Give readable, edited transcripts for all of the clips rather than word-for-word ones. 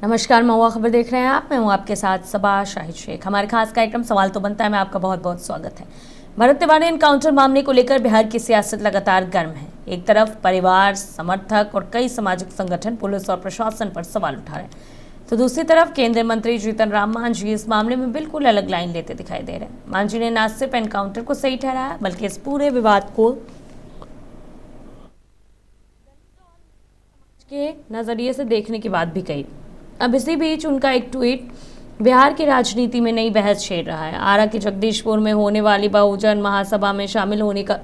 नमस्कार, महुआ खबर देख रहे हैं आप। मैं हूं आपके साथ सबा शाहिद शेख। हमारे खास कार्यक्रम सवाल तो बनता है में आपका बहुत बहुत स्वागत है। भरत तिवारी एनकाउंटर मामले को लेकर बिहार की सियासत लगातार गर्म है। एक तरफ परिवार, समर्थक और कई सामाजिक संगठन पुलिस और प्रशासन पर सवाल उठा रहे हैं, तो दूसरी तरफ केंद्रीय मंत्री जीतन राम मांझी इस मामले में बिल्कुल अलग लाइन लेते दिखाई दे रहे हैं। मांझी ने न सिर्फ एनकाउंटर को सही ठहराया, बल्कि इस पूरे विवाद को के नजरिए से देखने की बात भी कही। अब इसी बीच उनका एक ट्वीट बिहार की राजनीति में नई बहस छेड़ रहा है। आरा के जगदीशपुर में होने वाली बहुजन महासभा में शामिल होने का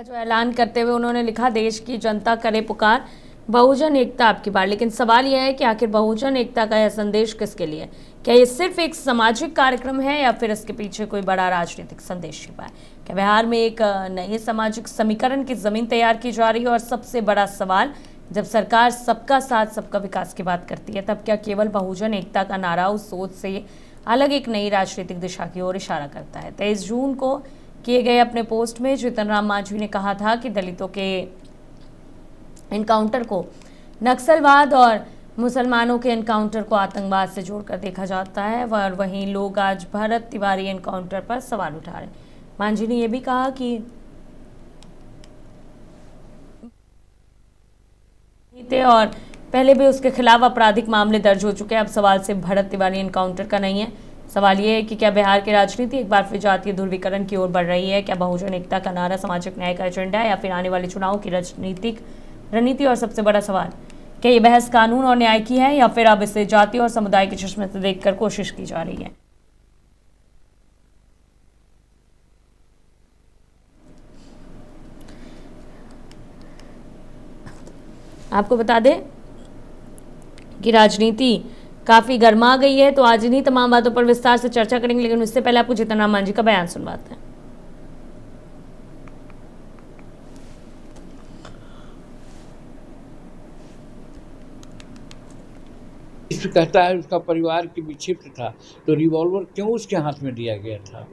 जो ऐलान करते हुए उन्होंने लिखा, देश की जनता करे पुकार, बहुजन एकता आपकी बार। लेकिन सवाल यह है कि आखिर बहुजन एकता का यह संदेश किसके लिए? क्या ये सिर्फ एक सामाजिक कार्यक्रम है या फिर इसके पीछे कोई बड़ा राजनीतिक संदेश छिपा है? क्या बिहार में एक नए सामाजिक समीकरण की जमीन तैयार की जा रही है? और सबसे बड़ा सवाल, जब सरकार सबका साथ सबका विकास की बात करती है, तब क्या केवल बहुजन एकता का नारा उस सोच से अलग एक नई राजनीतिक दिशा की ओर इशारा करता है? 23 जून को किए गए अपने पोस्ट में जीतन राम मांझी ने कहा था कि दलितों के एनकाउंटर को नक्सलवाद और मुसलमानों के एनकाउंटर को आतंकवाद से जोड़कर देखा जाता है, और वहीं लोग आज भरत तिवारी एनकाउंटर पर सवाल उठा रहे हैं। मांझी ने यह भी कहा कि और पहले भी उसके खिलाफ आपराधिक मामले दर्ज हो चुके हैं। अब सवाल सिर्फ भरत तिवारी एनकाउंटर का नहीं है। सवाल यह है कि क्या बिहार की राजनीति एक बार फिर जातीय ध्रुवीकरण की ओर बढ़ रही है? क्या बहुजन एकता का नारा सामाजिक न्याय का एजेंडा है, या फिर आने वाले चुनाव की रणनीति? और सबसे बड़ा सवाल, क्या ये बहस कानून और न्याय की है, या फिर अब इसे जाति और समुदाय के चश्मे से देखकर कोशिश की जा रही है? आपको बता दें कि राजनीति काफी गर्मा गई है, तो आज इन्हीं तमाम बातों पर विस्तार से चर्चा करेंगे। लेकिन उससे पहले आपको जीतन राम मांझी का बयान सुनवाते हैं। कहता है उसका परिवार की विक्षिप्त था, तो रिवॉल्वर क्यों उसके हाथ में दिया गया था?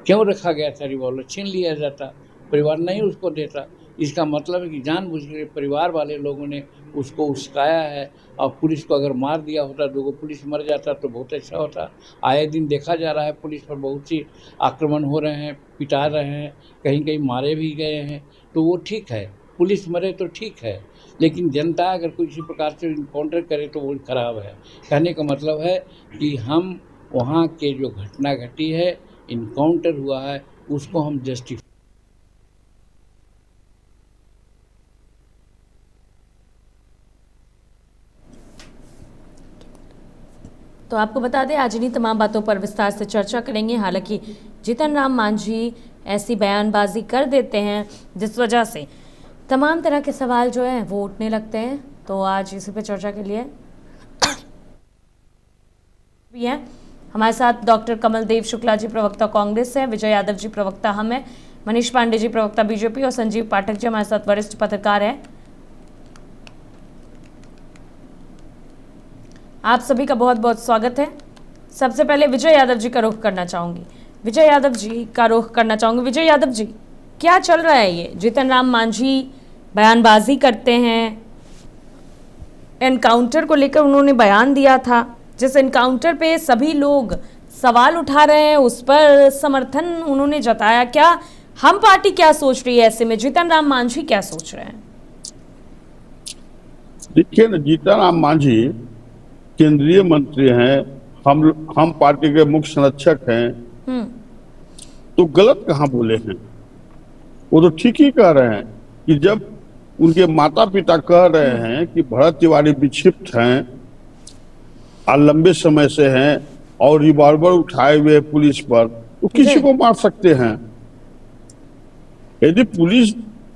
क्यों रखा गया था? रिवॉल्वर छीन लिया जाता, परिवार नहीं उसको देता। इसका मतलब है कि जानबूझकर परिवार वाले लोगों ने उसको उस्काया है। और पुलिस को अगर मार दिया होता, दो पुलिस मर जाता तो बहुत अच्छा होता। आए दिन देखा जा रहा है पुलिस पर बहुत सी आक्रमण हो रहे हैं, पिटा रहे हैं, कहीं कहीं मारे भी गए हैं। तो वो ठीक है, पुलिस मरे तो ठीक है, लेकिन जनता अगर किसी प्रकार से इनकाउंटर करे तो वो खराब है। कहने का मतलब है कि हम वहाँ के जो घटना घटी है, इनकाउंटर हुआ है, उसको हम जस्टिफाई। तो आपको बता दें, आज इन्हीं तमाम बातों पर विस्तार से चर्चा करेंगे। हालांकि जीतन राम मांझी ऐसी बयानबाजी कर देते हैं जिस वजह से तमाम तरह के सवाल जो है वो उठने लगते हैं। तो आज इसी पे चर्चा के लिए भी हैं हमारे साथ डॉक्टर कमलदेव शुक्ला जी, प्रवक्ता कांग्रेस है, विजय यादव जी, प्रवक्ता हम है, मनीष पांडे जी, प्रवक्ता बीजेपी, और संजीव पाठक जी हमारे साथ वरिष्ठ पत्रकार है। आप सभी का बहुत बहुत स्वागत है। सबसे पहले विजय यादव जी का रुख करना चाहूंगी। विजय यादव जी, क्या चल रहा है? ये जीतन राम मांझी बयानबाजी करते हैं, एनकाउंटर को लेकर उन्होंने बयान दिया था, जिस एनकाउंटर पे सभी लोग सवाल उठा रहे हैं, उस पर समर्थन उन्होंने जताया। क्या हम पार्टी क्या सोच रही है ऐसे में? जीतन राम मांझी क्या सोच रहे हैं? देखिए ना, जीतन राम मांझी केंद्रीय मंत्री हैं, हम पार्टी के मुख्य संरक्षक हैं, तो गलत कहाँ बोले हैं? वो तो ठीक ही कह रहे हैं कि जब उनके माता पिता कह रहे हैं कि भरत तिवारी विक्षिप्त हैं और लंबे समय से हैं और रिवॉल्वर उठाए हुए पुलिस पर, तो किसी को मार सकते हैं।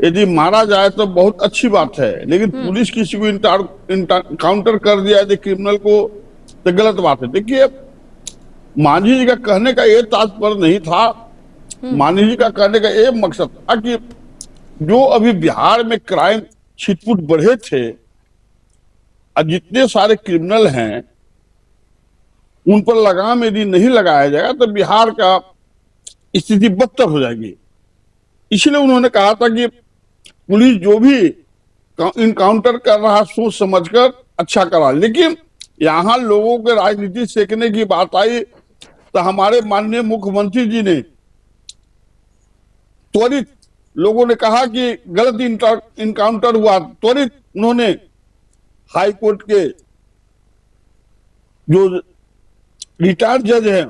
यदि मारा जाए तो बहुत अच्छी बात है, लेकिन पुलिस किसी को इनकाउंटर कर दिया यदि क्रिमिनल को, तो गलत बात है। देखिए, मांझी जी का कहने का ये तात्पर्य नहीं था। मांझी जी का कहने का ये मकसद था कि जो अभी बिहार में क्राइम छिटपुट बढ़े थे और जितने सारे क्रिमिनल हैं उन पर लगाम यदि नहीं लगाया जाएगा तो बिहार का स्थिति बदतर हो जाएगी। इसलिए उन्होंने कहा था कि पुलिस जो भी इनकाउंटर कर रहा सोच समझकर अच्छा करा। लेकिन यहाँ लोगों के राजनीति सीखने की बात आई तो हमारे माननीय मुख्यमंत्री जी ने त्वरित, लोगों ने कहा कि गलत इनकाउंटर हुआ, त्वरित उन्होंने हाई कोर्ट के जो रिटायर्ड जज हैं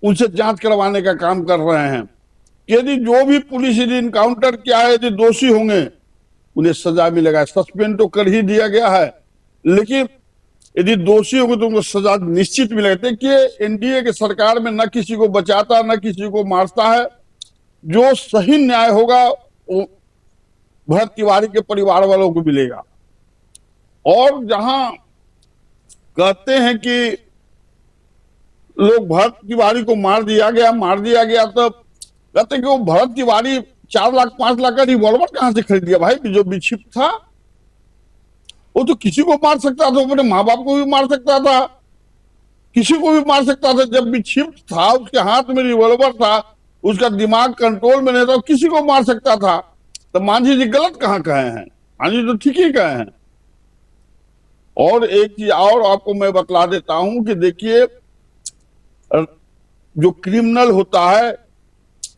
उनसे जांच करवाने का काम कर रहे हैं कि यदि जो भी पुलिस ने इनकाउंटर किया है यदि दोषी होंगे उन्हें सजा मिलेगा। सस्पेंड तो कर ही दिया गया है, लेकिन यदि दोषी होंगे तो उनको सजा निश्चित मिलेगा। देखिए एनडीए की सरकार में न किसी को बचाता न किसी को मारता है। जो सही न्याय होगा वो भरत तिवारी के परिवार वालों को मिलेगा। और जहां कहते हैं कि लोग भरत तिवारी को मार दिया गया, तो कहते हैं कि वो भरत तिवारी 4 लाख 5 लाख का रिवॉल्वर कहां से खरीद दिया भाई? जो विक्षिप्त था वो तो किसी को मार सकता था, अपने माँ बाप को भी मार सकता था, किसी को भी मार सकता था। जब विक्षिप्त था, उसके हाथ में रिवॉल्वर था, उसका दिमाग कंट्रोल में नहीं था, किसी को मार सकता था। तो मांझी जी गलत कहाँ कहे हैं? मांझी तो ठीक ही कहे हैं। और एक चीज और आपको मैं बतला देता हूं कि देखिए जो क्रिमिनल होता है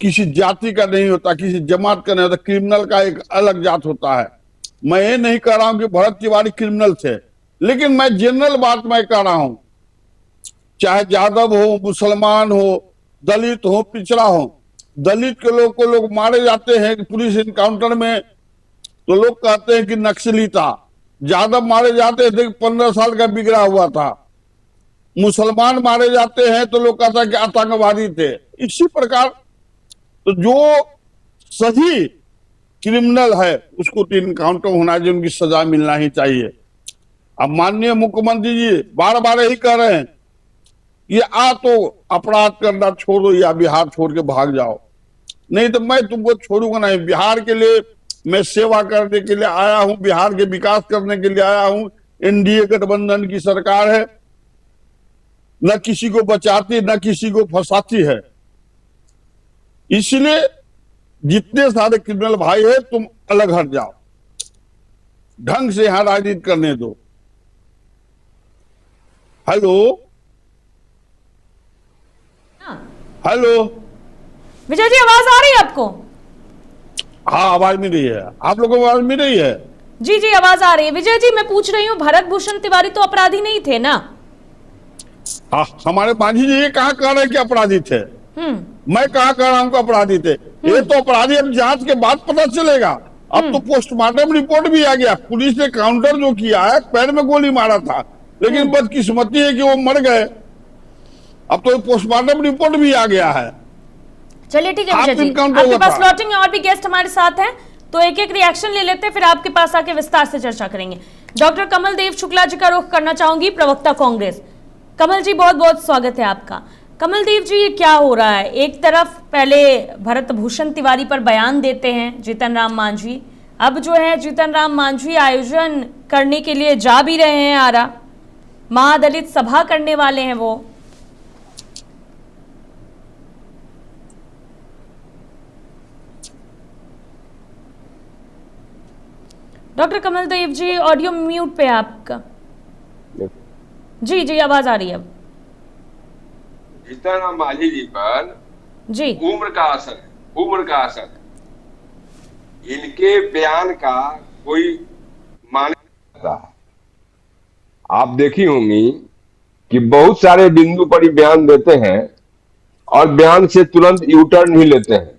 किसी जाति का नहीं होता, किसी जमात का नहीं होता। क्रिमिनल का एक अलग जात होता है। मैं ये नहीं कह रहा हूं कि भरत तिवारी क्रिमिनल थे, लेकिन मैं जनरल बात मैं कह रहा हूं, चाहे यादव हो, मुसलमान हो, दलित हो, पिछड़ा हो, दलित के लोग को लोग मारे जाते हैं पुलिस इनकाउंटर में तो लोग कहते हैं कि नक्सली था। यादव मारे जाते थे 15 साल का बिगड़ा हुआ था। मुसलमान मारे जाते हैं तो लोग कहता है कि आतंकवादी थे। इसी प्रकार तो जो सही क्रिमिनल है उसको तो इनकाउंटर होना चाहिए, उनकी सजा मिलना ही चाहिए। अब माननीय मुख्यमंत्री जी बार बार यही कह रहे हैं कि तो अपराध करना छोड़ो या बिहार छोड़ के भाग जाओ। नहीं तो मैं तुमको छोड़ूंगा नहीं। बिहार के लिए मैं सेवा करने के लिए आया हूं, बिहार के विकास करने के लिए आया हूं। एनडीए गठबंधन की सरकार है, न किसी को बचाती न किसी को फंसाती है। इसलिए जितने सारे क्रिमिनल भाई है तुम अलग हट जाओ, ढंग से यहां राजनीति करने दो। हेलो हेलो विजय जी, आवाज आ रही है आपको? हाँ आवाज मिल रही है। आप लोगों को आवाज मिल रही है? जी जी आवाज आ रही है। विजय जी मैं पूछ रही हूँ, भरत भूषण तिवारी तो अपराधी नहीं थे ना? हाँ, हमारे मांझी जी ये कहाँ कह रहे हैं कि अपराधी थे? मैं कहाँ कह रहा हूँ कि अपराधी थे? ये तो अपराधी अब जांच के बाद पता चलेगा। अब तो पोस्टमार्टम रिपोर्ट भी आ गया। पुलिस ने काउंटर जो किया है, पैर में गोली मारा था, लेकिन बदकिस्मती है कि वो मर गए। अब तो पोस्टमार्टम रिपोर्ट भी आ गया है। चलिए ठीक है विजय जी, आपके पास लौटेंगे। और भी गेस्ट हमारे साथ हैं तो एक एक रिएक्शन ले लेते हैं, फिर आपके पास आके विस्तार से चर्चा करेंगे। डॉक्टर कमल देव शुक्ला जी का रुख करना चाहूंगी, प्रवक्ता कांग्रेस। कमल जी बहुत बहुत स्वागत है आपका। कमल देव जी, ये क्या हो रहा है? एक तरफ पहले भरत भूषण तिवारी पर बयान देते हैं जीतन राम मांझी, अब जो है जीतन राम मांझी आयोजन करने के लिए जा भी रहे हैं आरा, महादलित सभा करने वाले हैं वो। डॉक्टर कमल देव जी ऑडियो म्यूट पे आपका। जी जी आवाज आ रही है अब। जीतन राम मांझी जी पर जी उम्र का असर है, उम्र का असर है। इनके बयान का कोई माने नहीं करता है। आप देखी होंगी कि बहुत सारे बिंदु पर ही बयान देते हैं और बयान से तुरंत यू टर्न ही लेते हैं।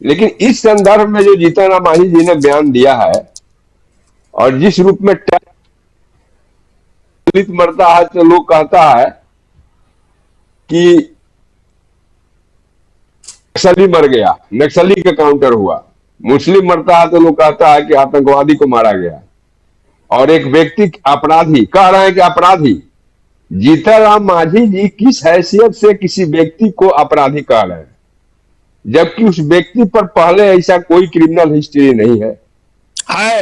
लेकिन इस संदर्भ में जो जीतन राम मांझी जी ने बयान दिया है और जिस रूप में दलित मरता है तो लोग कहता है कि नक्सली मर गया, नक्सली का काउंटर हुआ। मुस्लिम मरता है तो लोग कहता है कि आतंकवादी को मारा गया। और एक व्यक्ति अपराधी कह रहे हैं कि अपराधी। जीतन राम मांझी जी किस हैसियत से किसी व्यक्ति को अपराधी कह रहे हैं, जबकि उस व्यक्ति पर पहले ऐसा कोई क्रिमिनल हिस्ट्री नहीं है।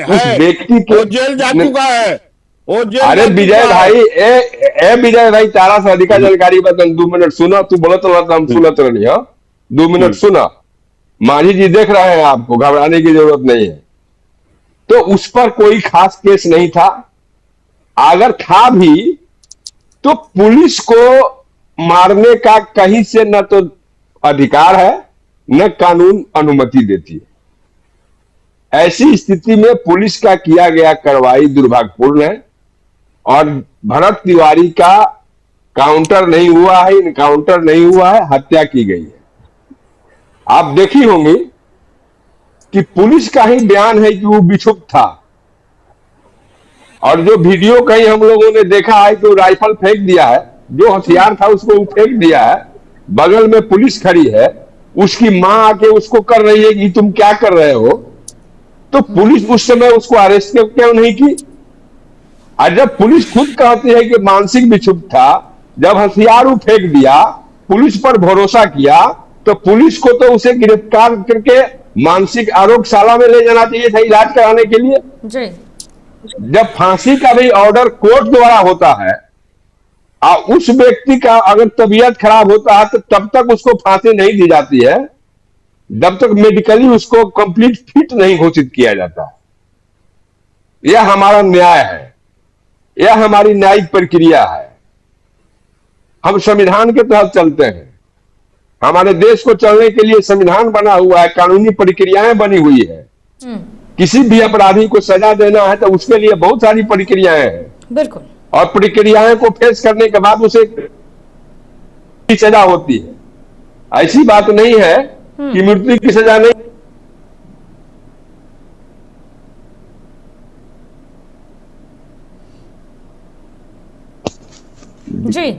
उस व्यक्ति को जेल जा चुका है। अरे विजय भाई, ए विजय भाई, तारा से अधिक जानकारी बता। 2 मिनट सुना, तू बोलत रहा हम सुनत रही। हाँ 2 मिनट सुना। मांझी जी देख रहे हैं, आपको घबराने की जरूरत नहीं है। तो उस पर कोई खास केस नहीं था। अगर था भी तो पुलिस को मारने का कहीं से न तो अधिकार है न कानून अनुमति देती है। ऐसी स्थिति में पुलिस का किया गया कार्रवाई दुर्भाग्यपूर्ण है और भरत तिवारी का काउंटर नहीं हुआ है, इनकाउंटर नहीं हुआ है, हत्या की गई है। आप देखी होंगी कि पुलिस का ही बयान है कि वो विक्षुब्ध था और जो वीडियो कहीं हम लोगों ने देखा है कि वो राइफल फेंक दिया है, जो हथियार था उसको वो फेंक दिया है, बगल में पुलिस खड़ी है, उसकी मां आके उसको कर रही है कि तुम क्या कर रहे हो, तो पुलिस उस समय उसको अरेस्ट क्यों नहीं की? और जब पुलिस खुद कहती है कि मानसिक विक्षुब्ध था, जब हथियार वो फेंक दिया, पुलिस पर भरोसा किया, तो पुलिस को तो उसे गिरफ्तार करके मानसिक आरोग्यशाला में ले जाना चाहिए था इलाज कराने के लिए। जी। जब फांसी का भी ऑर्डर कोर्ट द्वारा होता है और उस व्यक्ति का अगर तबीयत खराब होता है तो तब तक उसको फांसी नहीं दी जाती है जब तक मेडिकली उसको कंप्लीट फिट नहीं घोषित किया जाता। यह हमारा न्याय है, यह हमारी न्यायिक प्रक्रिया है। हम संविधान के तहत चलते हैं। हमारे देश को चलने के लिए संविधान बना हुआ है, कानूनी प्रक्रियाएं बनी हुई है। किसी भी अपराधी को सजा देना है तो उसके लिए बहुत सारी प्रक्रियाएं हैं, बिल्कुल, और प्रक्रियाएं को फेस करने के बाद उसे सजा होती है। ऐसी बात नहीं है कि मृत्यु की सजा नहीं। जी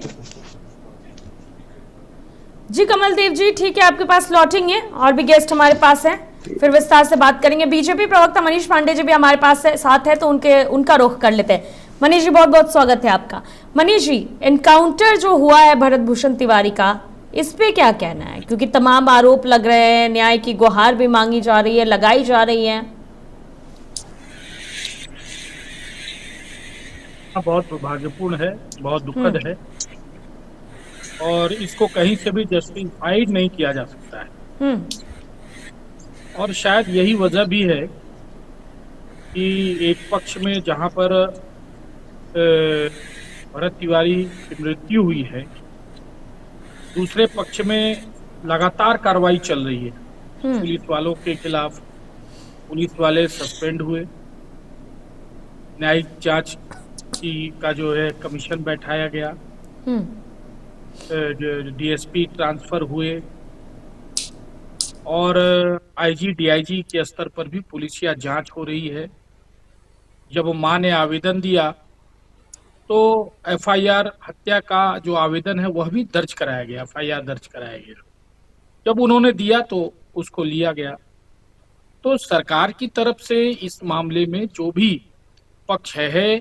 जी कमलदेव जी, ठीक है, आपके पास लौटेंगे। और भी गेस्ट हमारे पास हैं, फिर विस्तार से बात करेंगे। बीजेपी प्रवक्ता मनीष पांडे जी भी हमारे पास साथ है, तो उनका रुख कर लेते हैं। मनीष जी, बहुत बहुत स्वागत है आपका। मनीष जी, एनकाउंटर जो हुआ है भरत भूषण तिवारी का, इस पे क्या कहना है? क्योंकि तमाम आरोप लग रहे हैं, न्याय की गुहार भी मांगी जा रही है, लगाई जा रही है। बहुत दुर्भाग्यपूर्ण है, बहुत दुखद है और इसको कहीं से भी जस्टिफाइड नहीं किया जा सकता है। और शायद यही वजह भी है कि एक पक्ष में जहां पर भरत तिवारी की मृत्यु हुई है, दूसरे पक्ष में लगातार कार्रवाई चल रही है पुलिस वालों के खिलाफ। पुलिस वाले सस्पेंड हुए, न्यायिक जांच का जो है कमीशन बैठाया गया, डीएसपी ट्रांसफर हुए और आईजी डीआईजी के स्तर पर भी पुलिसिया जांच हो रही है। जब मां ने आवेदन दिया तो एफआईआर, हत्या का जो आवेदन है वह भी दर्ज कराया गया, एफआईआर दर्ज कराया गया। जब उन्होंने दिया तो उसको लिया गया। तो सरकार की तरफ से इस मामले में जो भी पक्ष है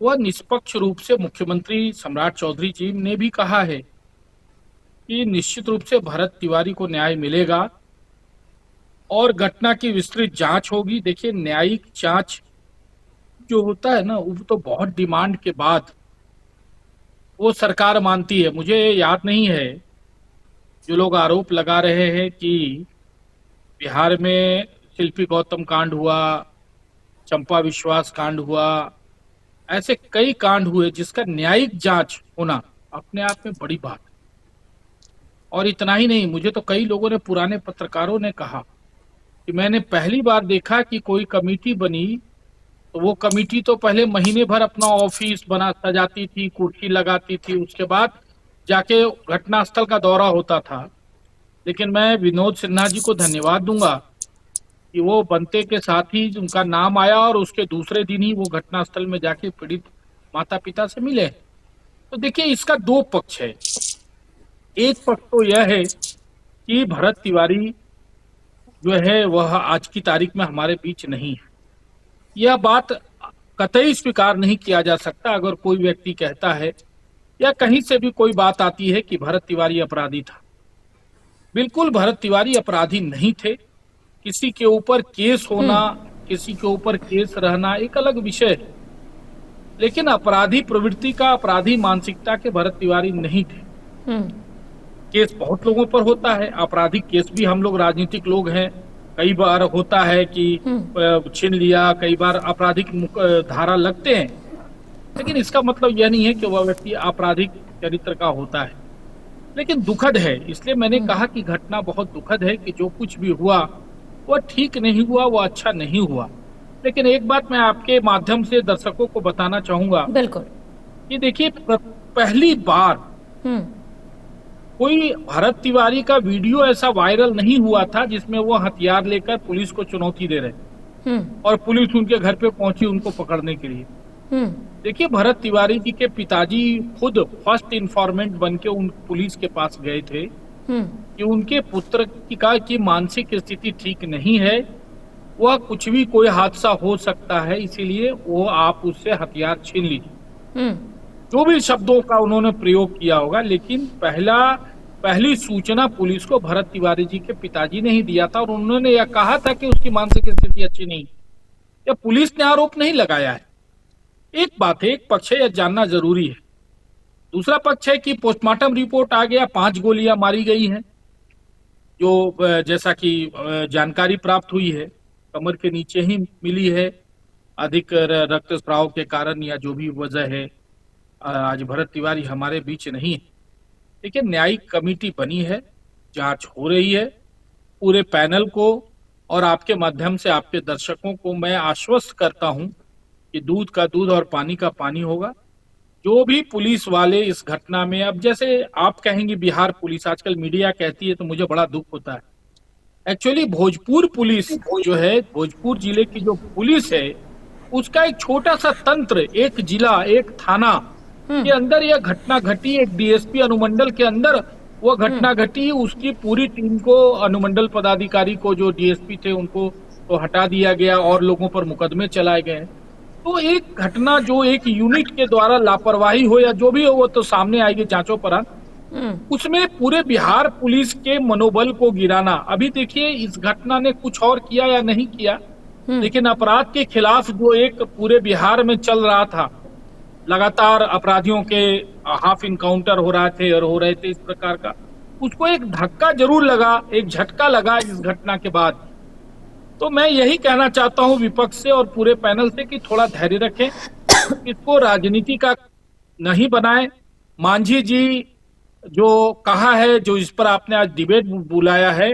वह निष्पक्ष रूप से, मुख्यमंत्री सम्राट चौधरी जी ने भी कहा है कि निश्चित रूप से भरत तिवारी को न्याय मिलेगा और घटना की विस्तृत जांच होगी। देखिए, न्यायिक जांच जो होता है ना, वो तो बहुत डिमांड के बाद वो सरकार मानती है। मुझे याद नहीं है, जो लोग आरोप लगा रहे हैं कि बिहार में शिल्पी गौतम कांड हुआ, चंपा विश्वास कांड हुआ, ऐसे कई कांड हुए जिसका न्यायिक जांच होना अपने आप में बड़ी बात है। और इतना ही नहीं, मुझे तो कई लोगों ने, पुराने पत्रकारों ने कहा कि मैंने पहली बार देखा कि कोई कमेटी बनी तो वो कमेटी तो पहले महीने भर अपना ऑफिस बना सजाती थी, कुर्सी लगाती थी, उसके बाद जाके घटनास्थल का दौरा होता था। लेकिन मैं विनोद सिन्हा जी को धन्यवाद दूंगा कि वो बनते के साथ ही उनका नाम आया और उसके दूसरे दिन ही वो घटनास्थल में जाके पीड़ित माता पिता से मिले। तो देखिए, इसका दो पक्ष है। एक पक्ष तो यह है कि भरत तिवारी जो है वह आज की तारीख में हमारे बीच नहीं है। यह बात कतई स्वीकार नहीं किया जा सकता। अगर कोई व्यक्ति कहता है या कहीं से भी कोई बात आती है कि भरत तिवारी अपराधी था, बिल्कुल भरत तिवारी अपराधी नहीं थे। किसी के ऊपर केस होना, किसी के ऊपर केस रहना एक अलग विषय है, लेकिन अपराधी प्रवृत्ति का, अपराधी मानसिकता के भरत तिवारी नहीं थे। केस बहुत लोगों पर होता है, आपराधिक केस भी हम लोग राजनीतिक लोग हैं, कई बार होता है कि छीन लिया, कई बार आपराधिक धारा लगते हैं, लेकिन इसका मतलब यह नहीं है कि वह व्यक्ति आपराधिक चरित्र का होता है। लेकिन दुखद है, इसलिए मैंने कहा कि घटना बहुत दुखद है कि जो कुछ भी हुआ वह ठीक नहीं हुआ, वह अच्छा नहीं हुआ। लेकिन एक बात मैं आपके माध्यम से दर्शकों को बताना चाहूंगा बिल्कुल। कि देखिए, पहली बार कोई भरत तिवारी का वीडियो ऐसा वायरल नहीं हुआ था जिसमें वो हथियार लेकर पुलिस को चुनौती दे रहे और पुलिस उनके घर पे पहुंची उनको पकड़ने के लिए। देखिए, भरत तिवारी जी के पिताजी खुद फर्स्ट इन्फॉर्मेंट बन के उन पुलिस के पास गए थे कि उनके पुत्र की मानसिक स्थिति ठीक नहीं है, वह कुछ भी कोई हादसा हो सकता है, इसीलिए वो आप उससे हथियार छीन लीजिए। जो भी शब्दों का उन्होंने प्रयोग किया होगा, लेकिन पहली सूचना पुलिस को भरत तिवारी जी के पिताजी ने ही दिया था और उन्होंने यह कहा था कि उसकी मानसिक स्थिति अच्छी नहीं। यह पुलिस ने आरोप नहीं लगाया है। एक बात है, एक पक्ष है, यह जानना जरूरी है। दूसरा पक्ष है कि पोस्टमार्टम रिपोर्ट आ गया, 5 गोलियां मारी गई हैं, जो जैसा कि जानकारी प्राप्त हुई है कमर के नीचे ही मिली है, अधिक रक्तस्राव के कारण या जो भी वजह है। आज भरत तिवारी हमारे बीच नहीं है, लेकिन न्यायिक कमेटी बनी है, जांच हो रही है। पूरे पैनल को और आपके माध्यम से आपके दर्शकों को मैं आश्वस्त करता हूं कि दूध का दूध और पानी का पानी होगा। जो भी पुलिस वाले इस घटना में, अब जैसे आप कहेंगे बिहार पुलिस, आजकल मीडिया कहती है, तो मुझे बड़ा दुख होता है। एक्चुअली भोजपुर पुलिस जो है, भोजपुर जिले की जो पुलिस है, उसका एक छोटा सा तंत्र, एक जिला, एक थाना के अंदर यह घटना घटी। एक डीएसपी अनुमंडल के अंदर वह घटना घटी, उसकी पूरी टीम को, अनुमंडल पदाधिकारी को, जो डीएसपी थे उनको तो हटा दिया गया और लोगों पर मुकदमे चलाए गए। तो एक घटना जो एक यूनिट के द्वारा लापरवाही हो या जो भी हो, वो तो सामने आएगी जांचों पर, उसमें पूरे बिहार पुलिस के मनोबल को गिराना। अभी देखिए, इस घटना ने कुछ और किया या नहीं किया, लेकिन अपराध के खिलाफ जो एक पूरे बिहार में चल रहा था, लगातार अपराधियों के हाफ इनकाउंटर हो रहे थे इस प्रकार का, उसको एक धक्का जरूर लगा, एक झटका लगा इस घटना के बाद। तो मैं यही कहना चाहता हूं विपक्ष से और पूरे पैनल से कि थोड़ा धैर्य रखें, इसको राजनीति का नहीं बनाएं। मांझी जी जो कहा है, जो इस पर आपने आज डिबेट बुलाया है,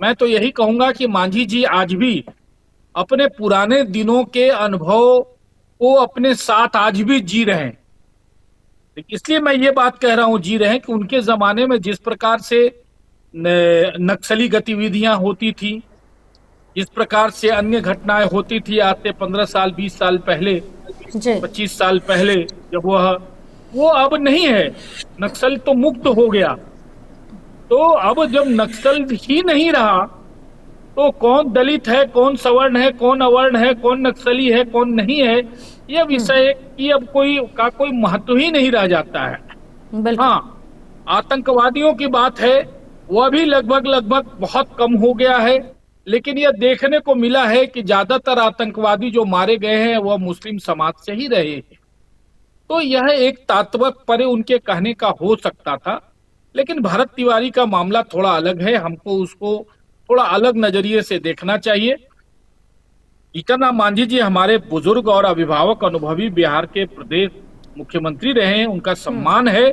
मैं तो यही कहूंगा कि मांझी जी आज भी अपने पुराने दिनों के अनुभव को अपने साथ आज भी जी रहे हैं। इसलिए मैं ये बात कह रहा हूं जी रहे हैं कि उनके जमाने में जिस प्रकार से नक्सली गतिविधियां होती थी, जिस प्रकार से अन्य घटनाएं होती थी आज से 15 साल 20 साल पहले, 25 साल पहले, जब वो अब नहीं है। नक्सल तो मुक्त हो गया। तो अब जब नक्सल ही नहीं रहा, तो कौन दलित है, कौन सवर्ण है, कौन अवर्ण है, कौन नक्सली है, कौन नहीं है, यह विषय की अब कोई महत्व ही नहीं रह जाता है। हाँ, आतंकवादियों की बात है, वह भी लगभग बहुत कम हो गया है, लेकिन यह देखने को मिला है कि ज्यादातर आतंकवादी जो मारे गए हैं वह मुस्लिम समाज से ही रहे हैं। तो यह एक तात्पर्य उनके कहने का हो सकता था, लेकिन भरत तिवारी का मामला थोड़ा अलग है, हमको उसको थोड़ा अलग नजरिए से देखना चाहिए। जीतन मांझी जी हमारे बुजुर्ग और अभिभावक, अनुभवी बिहार के प्रदेश मुख्यमंत्री रहे हैं, उनका सम्मान है।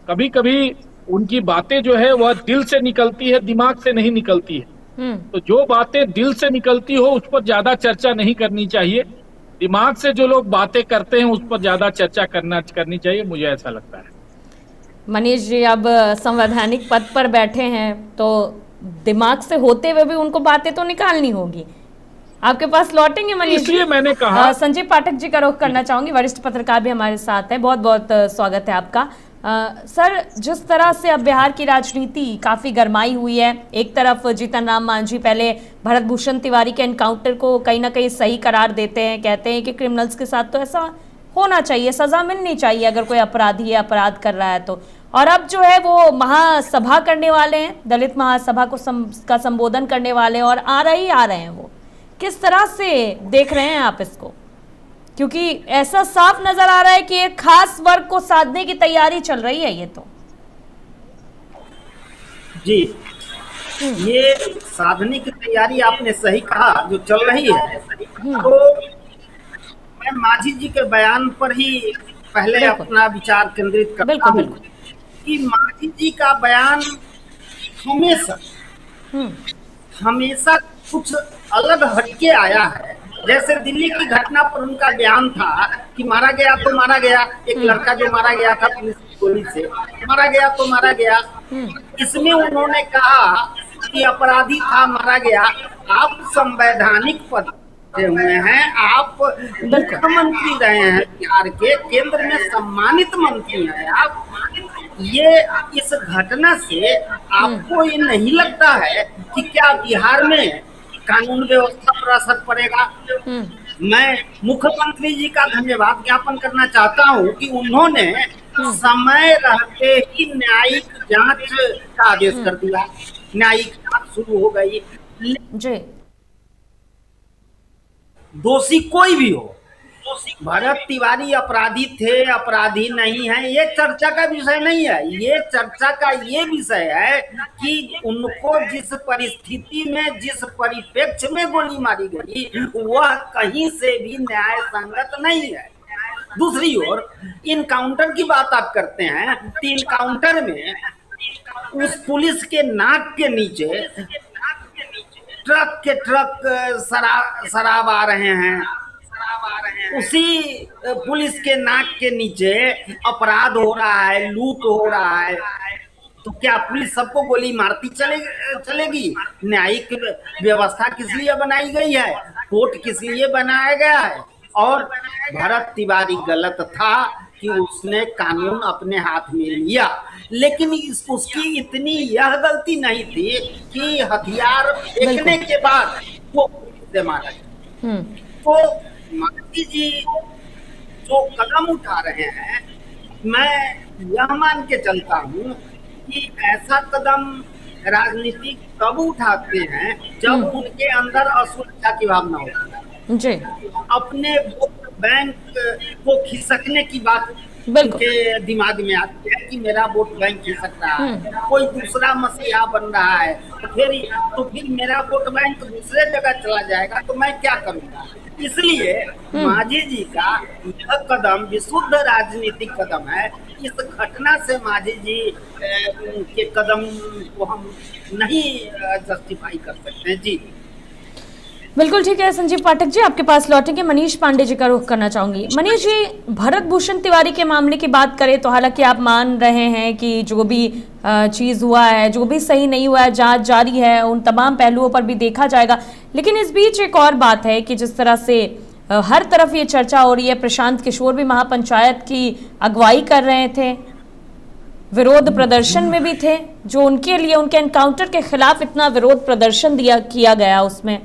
कभी कभी उनकी बातें जो है वह दिल से निकलती है, दिमाग से नहीं निकलती है। तो जो बातें दिल से निकलती हो उस पर ज्यादा चर्चा नहीं करनी चाहिए, दिमाग से जो लोग बातें करते हैं उस पर ज्यादा चर्चा करनी चाहिए, मुझे ऐसा लगता है। मनीष जी अब संवैधानिक पद पर बैठे हैं, तो दिमाग से होते हुए भी उनको बातें तो निकालनी होगी। आपके पास लौटेंगे मनीष जी, इसलिए मैंने कहा। संजीव पाठक जी का रुख करना चाहूंगी, वरिष्ठ पत्रकार भी हमारे साथ है, बहुत बहुत स्वागत है आपका। सर, जिस तरह से अब बिहार की राजनीति काफी गरमाई हुई है, एक तरफ जीतन राम मांझी पहले भरत भूषण तिवारी के एनकाउंटर को कहीं ना कहीं सही करार देते हैं, कहते हैं कि क्रिमिनल्स के साथ तो ऐसा होना चाहिए, सजा मिलनी चाहिए अगर कोई अपराधी है, अपराध कर रहा है तो। और अब जो है वो महासभा करने वाले हैं, दलित महासभा का संबोधन करने वाले, और आ रहे हैं वो। किस तरह से देख रहे हैं आप इसको? क्योंकि ऐसा साफ नजर आ रहा है कि एक खास वर्ग को साधने की तैयारी चल रही है ये तो। जी, ये साधने की तैयारी आपने सही कहा जो चल रही है। तो मैं मांझी जी के बयान पर ही पहले बिल्कुल अपना विचार केंद्रित करता बिल्कुल हूँ बिल्कुल। कि मांझी जी का बयान हमेशा हम्म हमेशा कुछ अलग हटके आया है। जैसे दिल्ली की घटना पर उनका बयान था कि मारा गया तो मारा गया, एक लड़का जो मारा गया था पुलिस की गोली से, मारा गया तो मारा गया। इसमें उन्होंने कहा कि अपराधी था, मारा गया। आप संवैधानिक पद पे हुए हैं, आप बिल्कुल मुख्यमंत्री रहे हैं बिहार के, केंद्र में सम्मानित मंत्री हैं आप। ये इस घटना से आपको ये नहीं लगता है कि क्या बिहार में कानून व्यवस्था पर असर पड़ेगा? मैं मुख्यमंत्री जी का धन्यवाद ज्ञापन करना चाहता हूं कि उन्होंने समय रहते ही न्यायिक जांच का आदेश कर दिया, न्यायिक जांच शुरू हो गई। जी दोषी कोई भी हो, भरत तिवारी अपराधी थे, अपराधी नहीं है, ये चर्चा का विषय नहीं है। ये चर्चा का ये विषय है कि उनको जिस परिस्थिति में, जिस परिप्रेक्ष्य में गोली मारी गई, वह कहीं से भी न्याय संगत नहीं है। दूसरी ओर इनकाउंटर की बात आप करते हैं, तो इनकाउंटर में उस पुलिस के नाक के नीचे ट्रक के ट्रक शराब आ रहे हैं, उसी पुलिस के नाक के नीचे अपराध हो रहा है, लूट हो रहा है। तो क्या पुलिस सबको गोली मारती चलेगी? न्यायिक व्यवस्था किस लिए बनाई गई है? कोर्ट किस लिए बनाया गया है? और भरत तिवारी गलत था कि उसने कानून अपने हाथ में लिया, लेकिन उसकी इतनी यह गलती नहीं थी कि हथियार फेंकने के बाद वो पुलिस से मारा गया। तो मांझी जी जो कदम उठा रहे हैं, मैं यह मान के चलता हूँ कि ऐसा कदम राजनीतिक तब उठाते हैं जब उनके अंदर असुरक्षा की भावना होती है। जी अपने वोट बैंक को खिसकने की बात उनके दिमाग में आती है कि मेरा वोट बैंक खिसक रहा है, कोई दूसरा मसीहा बन रहा है, तो फिर मेरा वोट बैंक दूसरे जगह चला जाएगा, तो मैं क्या करूंगा? इसलिए मांझी जी का यह कदम विशुद्ध राजनीतिक कदम है। इस घटना से मांझी जी के कदम को हम नहीं जस्टिफाई कर सकते हैं। जी बिल्कुल ठीक है संजीव पाठक जी, आपके पास लौटेंगे। मनीष पांडे जी का रुख करना चाहूंगी। मनीष जी, भरत भूषण तिवारी के मामले की बात करें तो हालांकि आप मान रहे हैं कि जो भी चीज़ हुआ है, जो भी सही नहीं हुआ है, जांच जारी है, उन तमाम पहलुओं पर भी देखा जाएगा। लेकिन इस बीच एक और बात है कि जिस तरह से हर तरफ ये चर्चा हो रही है, प्रशांत किशोर भी महापंचायत की अगुवाई कर रहे थे, विरोध प्रदर्शन में भी थे, जो उनके लिए, उनके एनकाउंटर के खिलाफ इतना विरोध प्रदर्शन किया गया उसमें।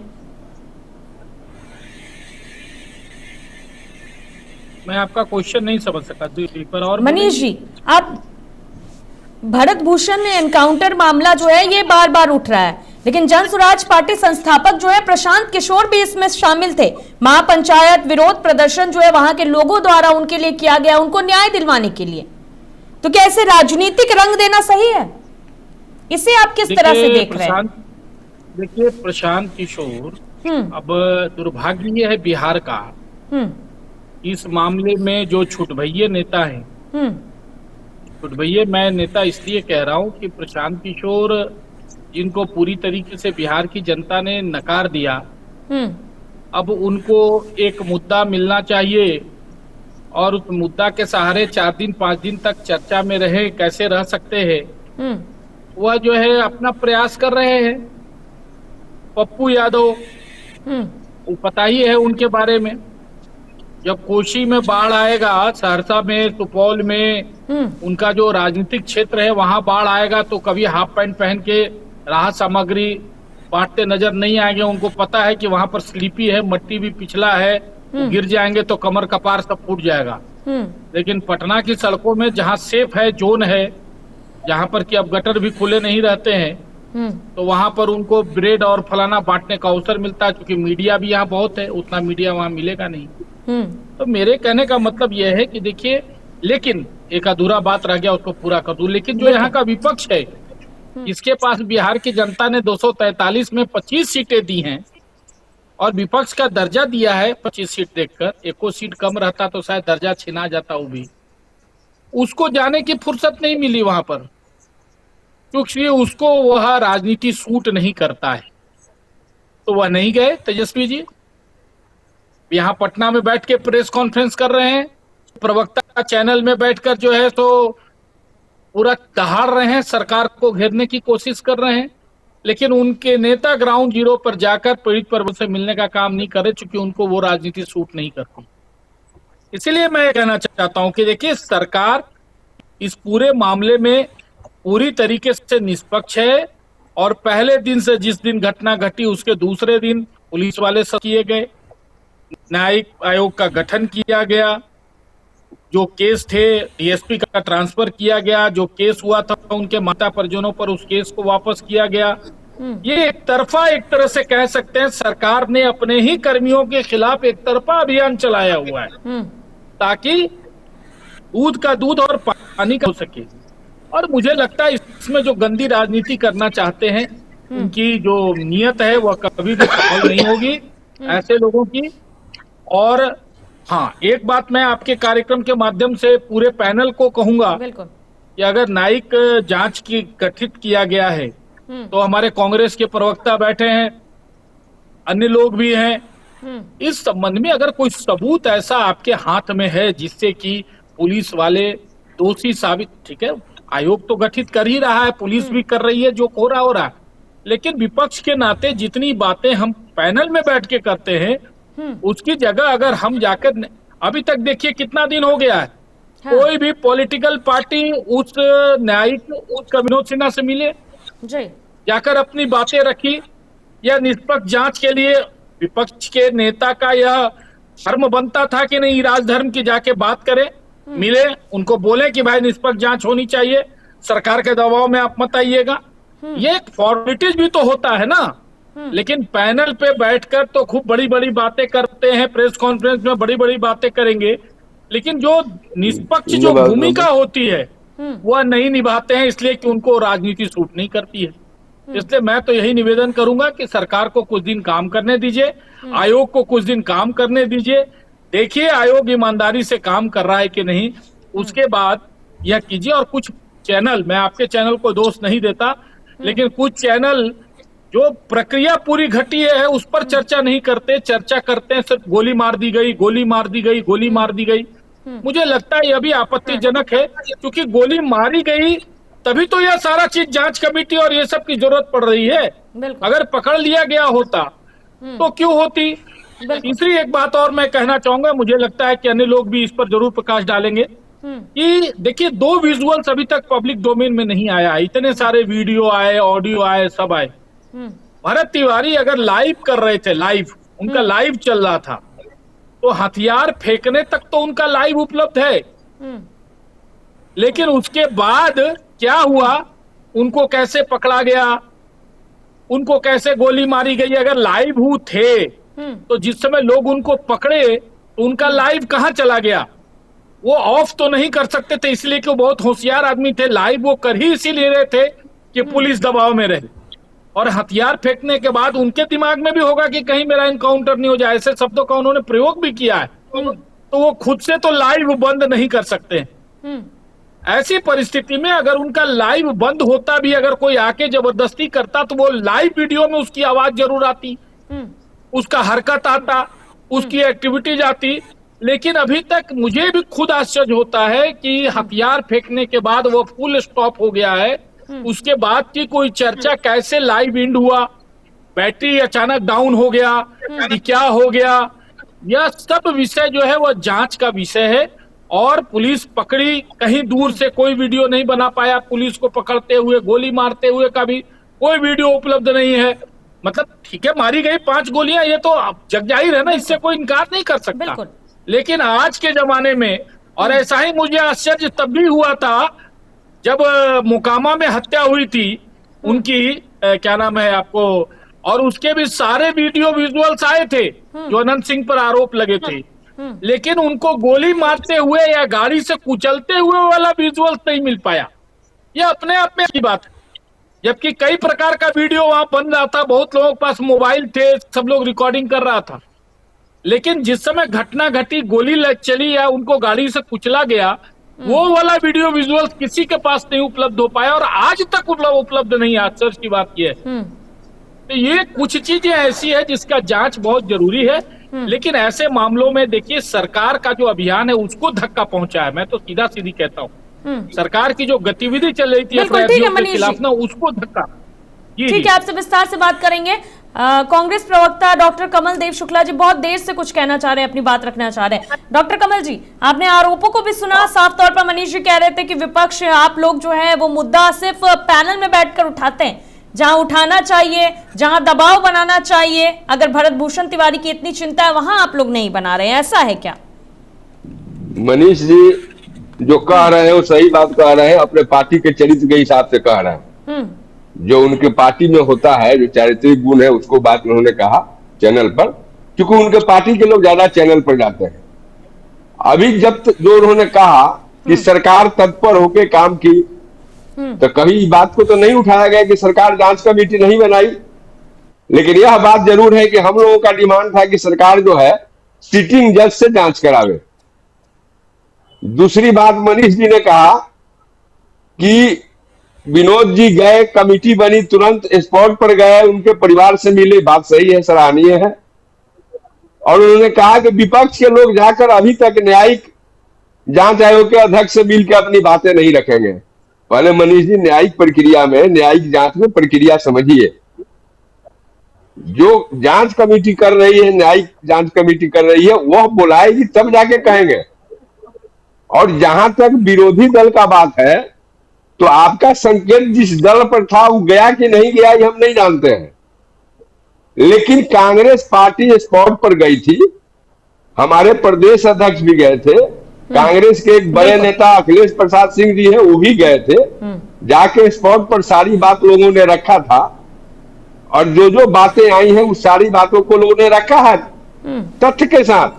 मैं आपका क्वेश्चन नहीं समझ सका, पर और मनीष जी, आप भरत भूषण एनकाउंटर मामला जो है ये बार बार उठ रहा है, लेकिन जन स्वराज पार्टी संस्थापक जो है प्रशांत किशोर भी इसमें शामिल थे। महापंचायत विरोध प्रदर्शन जो है वहां के लोगों द्वारा उनके लिए किया गया, उनको न्याय दिलवाने के लिए। तो क्या इसे राजनीतिक रंग देना सही है? इसे आप किस तरह से देख रहे हैं? देखिए, प्रशांत किशोर, अब दुर्भाग्य ये है बिहार का, इस मामले में जो छुटभइये नेता हैं, छुटभइये मैं नेता इसलिए कह रहा हूं कि प्रशांत किशोर, जिनको पूरी तरीके से बिहार की जनता ने नकार दिया, अब उनको एक मुद्दा मिलना चाहिए और उस मुद्दा के सहारे 4 दिन 5 दिन तक चर्चा में रहे, कैसे रह सकते हैं, वह जो है अपना प्रयास कर रहे हैं। पप्पू यादव, वो पता ही है उनके बारे में, जब कोशी में बाढ़ आएगा, सहरसा में, सुपौल में, उनका जो राजनीतिक क्षेत्र है वहां बाढ़ आएगा तो कभी हाफ पैंट पहन के राहत सामग्री बांटते नजर नहीं आएंगे। उनको पता है कि वहां पर स्लीपी है, मट्टी भी पिछला है, गिर जाएंगे तो कमर कपार सब फूट जाएगा। लेकिन पटना की सड़कों में जहां सेफ है, जोन है, जहां पर कि अब गटर भी खुले नहीं रहते हैं, तो वहां पर उनको ब्रेड और फलाना बांटने का अवसर मिलता है। क्योंकि मीडिया भी यहाँ बहुत है, उतना मीडिया वहां मिलेगा नहीं। तो मेरे कहने का मतलब यह है कि देखिए, लेकिन एक अधूरा बात रह गया, उसको पूरा कर दूं। लेकिन जो यहाँ का विपक्ष है, इसके पास बिहार की जनता ने 243 में 25 सीटें दी हैं और विपक्ष का दर्जा दिया है 25 सीट देखकर। एको सीट कम रहता तो शायद दर्जा छिना जाता। वो भी उसको जाने की फुर्सत नहीं मिली वहां पर, क्योंकि उसको वह राजनीति सूट नहीं करता है, तो वह नहीं गए। तेजस्वी जी यहाँ पटना में बैठ के प्रेस कॉन्फ्रेंस कर रहे हैं, प्रवक्ता चैनल में बैठकर जो है तो पूरा दहाड़ रहे हैं, सरकार को घेरने की कोशिश कर रहे हैं, लेकिन उनके नेता ग्राउंड जीरो पर जाकर पीड़ित परिवार से मिलने का काम नहीं कर रहे, चूंकि उनको वो राजनीति सूट नहीं करती। इसलिए मैं कहना चाहता हूं कि देखिए, सरकार इस पूरे मामले में पूरी तरीके से निष्पक्ष है और पहले दिन से जिस दिन घटना घटी उसके दूसरे दिन पुलिस वाले किए गए, न्यायिक आयोग का गठन किया गया, जो केस थे डीएसपी का ट्रांसफर किया गया, जो केस हुआ था उनके माता परिजनों पर उस केस को वापस किया गया। ये एक तरफा, एक तरह से कह सकते हैं सरकार ने अपने ही कर्मियों के खिलाफ एक तरफा अभियान चलाया हुआ है ताकि दूध का दूध और पानी का हो सके। और मुझे लगता है इसमें जो गंदी राजनीति करना चाहते हैं उनकी जो नियत है वह कभी भी सफल नहीं होगी ऐसे लोगों की। और हाँ, एक बात मैं आपके कार्यक्रम के माध्यम से पूरे पैनल को कहूंगा कि अगर न्यायिक जांच की गठित किया गया है तो हमारे कांग्रेस के प्रवक्ता बैठे हैं, अन्य लोग भी हैं, इस संबंध में अगर कोई सबूत ऐसा आपके हाथ में है जिससे कि पुलिस वाले दोषी साबित, ठीक है, आयोग तो गठित कर ही रहा है, पुलिस भी कर रही है, जो हो रहा है, लेकिन विपक्ष के नाते जितनी बातें हम पैनल में बैठ के करते हैं उसकी जगह अगर हम जाकर, अभी तक देखिए कितना दिन हो गया है, हाँ। कोई भी पॉलिटिकल पार्टी उस न्यायिक उस विनोद सिन्हा से मिले जी, जाकर अपनी बातें रखी, या निष्पक्ष जांच के लिए विपक्ष के नेता का यह धर्म बनता था कि नहीं राजधर्म की जाके बात करें, मिले, उनको बोले कि भाई निष्पक्ष जांच होनी चाहिए, सरकार के दबाव में आप मत आइएगा। ये एक फॉर्मेलिटीज भी तो होता है ना, लेकिन पैनल पे बैठकर तो खूब बड़ी बड़ी बातें करते हैं, प्रेस कॉन्फ्रेंस में बड़ी बड़ी बातें करेंगे, लेकिन जो निष्पक्ष जो भूमिका होती है वह नहीं निभाते हैं, इसलिए कि उनको राजनीति सूट नहीं करती है। इसलिए मैं तो यही निवेदन करूंगा कि सरकार को कुछ दिन काम करने दीजिए, आयोग को कुछ दिन काम करने दीजिए, देखिए आयोग ईमानदारी से काम कर रहा है कि नहीं, उसके बाद यह कीजिए। और कुछ चैनल, मैं आपके चैनल को दोष नहीं देता, लेकिन कुछ चैनल जो प्रक्रिया पूरी घटी है उस पर चर्चा नहीं करते, चर्चा करते हैं सिर्फ गोली मार दी गई, गोली मार दी गई, गोली मार दी गई। मुझे लगता है यह भी आपत्तिजनक है, क्योंकि गोली मारी गई तभी तो यह सारा चीज जांच कमेटी और ये सब की जरूरत पड़ रही है। अगर पकड़ लिया गया होता तो क्यों होती। तीसरी एक बात और मैं कहना चाहूंगा, मुझे लगता है कि अन्य लोग भी इस पर जरूर प्रकाश डालेंगे कि देखिए, 2 विजुअल्स अभी तक पब्लिक डोमेन में नहीं आया, इतने सारे वीडियो आए, ऑडियो आए, सब आए। भरत तिवारी अगर लाइव कर रहे थे, लाइव उनका लाइव चल रहा था, तो हथियार फेंकने तक तो उनका लाइव उपलब्ध है, लेकिन उसके बाद क्या हुआ, उनको कैसे पकड़ा गया, उनको कैसे गोली मारी गई। अगर लाइव हु थे तो जिस समय लोग उनको पकड़े तो उनका लाइव कहां चला गया, वो ऑफ तो नहीं कर सकते थे, इसलिए कि वो बहुत होशियार आदमी थे, लाइव वो कर ही इसीलिए रहे थे कि पुलिस दबाव में रहे। और हथियार फेंकने के बाद उनके दिमाग में भी होगा कि कहीं मेरा इनकाउंटर नहीं हो जाए, ऐसे शब्दों का उन्होंने प्रयोग भी किया है, तो वो खुद से तो लाइव बंद नहीं कर सकते। ऐसी परिस्थिति में अगर उनका लाइव बंद होता भी, अगर कोई आके जबरदस्ती करता, तो वो लाइव वीडियो में उसकी आवाज जरूर आती, उसका हरकत आता, उसकी एक्टिविटीज आती। लेकिन अभी तक मुझे भी खुद आश्चर्य होता है कि हथियार फेंकने के बाद वो फुल स्टॉप हो गया है, उसके बाद की कोई चर्चा कैसे लाइव एंड हुआ, बैटरी अचानक डाउन हो गया कि क्या हो गया, यह सब विषय जो है वह जांच का विषय है। और पुलिस पकड़ी, कहीं दूर से कोई वीडियो नहीं बना पाया पुलिस को पकड़ते हुए, गोली मारते हुए का भी कोई वीडियो उपलब्ध नहीं है। मतलब ठीक है, मारी गई 5 गोलियां, ये तो जग जाहिर है ना, इससे कोई इनकार नहीं कर सकता। लेकिन आज के जमाने में, और ऐसा ही मुझे आश्चर्य तब भी हुआ था जब मोकामा में हत्या हुई थी उनकी, क्या नाम है आपको, और उसके भी सारे वीडियो विजुअल्स आए थे जो अनंत सिंह पर आरोप लगे थे, लेकिन उनको गोली मारते हुए या गाड़ी से कुचलते हुए वाला विजुअल्स नहीं मिल पाया। यह अपने आप में की बात है। जबकि कई प्रकार का वीडियो वहां बन रहा था, बहुत लोगों के पास मोबाइल थे, सब लोग रिकॉर्डिंग कर रहा था। लेकिन जिस समय घटना घटी, गोली चली या उनको गाड़ी से कुचला गया, वो वाला वीडियो विजुअल्स किसी के पास नहीं उपलब्ध हो पाया और आज तक उपलब्ध नहीं है। आश्चर्य की बात यह है। तो ये कुछ चीजें ऐसी है जिसका जांच बहुत जरूरी है। लेकिन ऐसे मामलों में देखिए, सरकार का जो अभियान है उसको धक्का पहुंचा है। मैं तो सीधा सीधी कहता हूँ, सरकार की जो गतिविधि चल रही थी अपराधियों के खिलाफ ना, उसको धक्का। ठीक है, आपसे विस्तार से बात करेंगे। कांग्रेस प्रवक्ता डॉक्टर कमल देव शुक्ला जी बहुत देर से कुछ कहना चाह रहे हैं, अपनी बात रखना चाह रहे हैं। डॉक्टर कमल जी, आपने आरोपों को भी सुना। साफ तौर पर मनीष जी कह रहे थे कि विपक्ष, आप लोग जो है वो मुद्दा सिर्फ पैनल में बैठकर उठाते हैं, जहां उठाना चाहिए, जहां दबाव बनाना चाहिए, अगर भरत भूषण तिवारी की इतनी चिंता है वहां आप लोग नहीं बना रहे हैं, ऐसा है क्या? मनीष जी जो कह रहे हैं वो सही बात कह रहे हैं, अपने पार्टी के चरित्र के हिसाब से कह रहे हैं। जो उनके पार्टी में होता है, जो चारित्रिक गुण है, उसको बात उन्होंने कहा चैनल पर, क्योंकि उनके पार्टी के लोग ज्यादा चैनल पर जाते हैं। अभी जब जो उन्होंने कहा कि सरकार तत्पर होकर काम की, तो कभी इस बात को तो नहीं उठाया गया कि सरकार जांच कमेटी नहीं बनाई। लेकिन यह बात जरूर है कि हम लोगों का डिमांड था कि सरकार जो है सिटिंग जज से जांच करावे। दूसरी बात, मनीष जी ने कहा कि विनोद जी गए, कमेटी बनी, तुरंत स्पॉट पर गए, उनके परिवार से मिले, बात सही है, सराहनीय है। और उन्होंने कहा कि विपक्ष के लोग जाकर अभी तक न्यायिक जांच आयोग के अध्यक्ष से मिलकर अपनी बातें नहीं रखेंगे। पहले मनीष जी, न्यायिक प्रक्रिया में, न्यायिक जांच में प्रक्रिया समझिए। जो जांच कमेटी कर रही है, न्यायिक जांच कमेटी कर रही है, वह बुलाएगी तब जाके कहेंगे। और जहां तक विरोधी दल का बात है, तो आपका संकेत जिस दल पर था वो गया कि नहीं गया ये हम नहीं जानते हैं। लेकिन कांग्रेस पार्टी स्पॉट पर गई थी, हमारे प्रदेश अध्यक्ष भी गए थे, कांग्रेस के एक बड़े नेता अखिलेश प्रसाद सिंह जी हैं, वो भी गए थे। जाके स्पॉट पर सारी बात लोगों ने रखा था, और जो जो बातें आई हैं उस सारी बातों को लोगों ने रखा है तथ्य के साथ।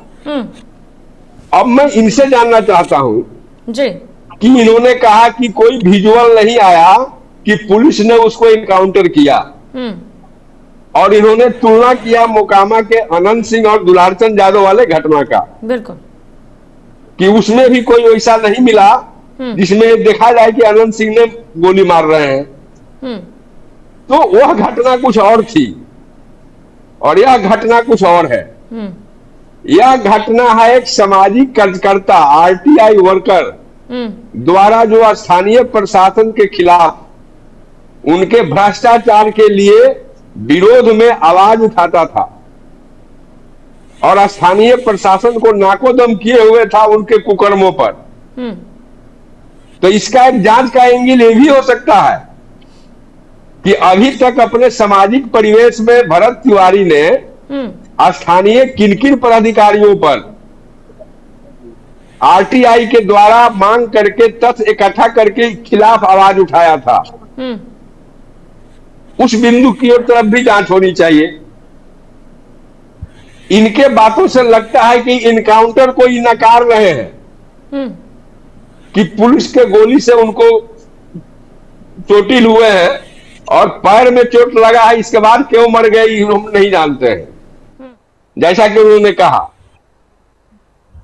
अब मैं इनसे जानना चाहता हूं जी कि इन्होंने कहा कि कोई विजुअल नहीं आया कि पुलिस ने उसको इनकाउंटर किया, और इन्होंने तुलना किया मोकामा के अनंत सिंह और दुलारचंद यादव वाले घटना का, बिल्कुल, कि उसमें भी कोई वैसा नहीं मिला जिसमें देखा जाए कि अनंत सिंह ने गोली मार रहे हैं। तो वह घटना कुछ और थी और यह घटना कुछ और है। यह घटना है एक सामाजिक कार्यकर्ता, आरटीआई वर्कर द्वारा जो स्थानीय प्रशासन के खिलाफ उनके भ्रष्टाचार के लिए विरोध में आवाज उठाता था और स्थानीय प्रशासन को नाकोदम किए हुए था उनके कुकर्मों पर। तो इसका एक जांच का एंगल ये भी हो सकता है कि अभी तक अपने सामाजिक परिवेश में भरत तिवारी ने स्थानीय किन किन पदाधिकारियों पर आरटीआई के द्वारा मांग करके तथ्य इकट्ठा करके खिलाफ आवाज उठाया था। उस बिंदु की ओर तरफ भी जांच होनी चाहिए। इनके बातों से लगता है कि इनकाउंटर को ये नकार रहे हैं कि पुलिस के गोली से उनको चोटिल हुए हैं और पैर में चोट लगा है, इसके बाद क्यों मर गए हम नहीं जानते हैं, जैसा कि उन्होंने कहा।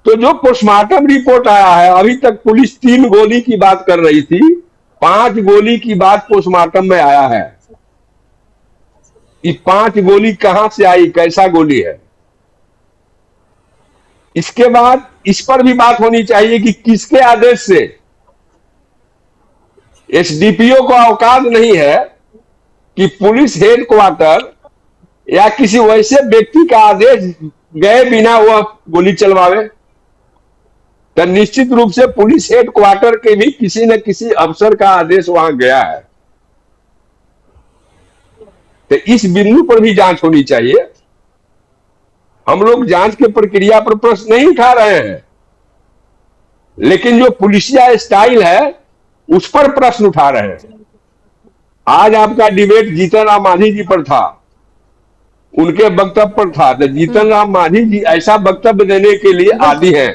तो जो पोस्टमार्टम रिपोर्ट आया है, अभी तक पुलिस 3 गोली की बात कर रही थी, 5 गोली की बात पोस्टमार्टम में आया है। ये 5 गोली कहां से आई, कैसा गोली है? इसके बाद इस पर भी बात होनी चाहिए कि किसके आदेश से। एसडीपीओ को औकात नहीं है कि पुलिस हेडक्वार्टर या किसी वैसे व्यक्ति का आदेश गए बिना वह गोली चलवावे। तो निश्चित रूप से पुलिस हेडक्वार्टर के भी किसी न किसी अफसर का आदेश वहां गया है। तो इस बिंदु पर भी जांच होनी चाहिए। हम लोग जांच के प्रक्रिया पर प्रश्न नहीं उठा रहे हैं, लेकिन जो पुलिसिया स्टाइल है उस पर प्रश्न उठा रहे हैं। आज आपका डिबेट जीतन राम मांझी जी पर था, उनके वक्तव्य पर था। तो जीतन राम मांझी जी ऐसा वक्तव्य देने के लिए आदि हैं।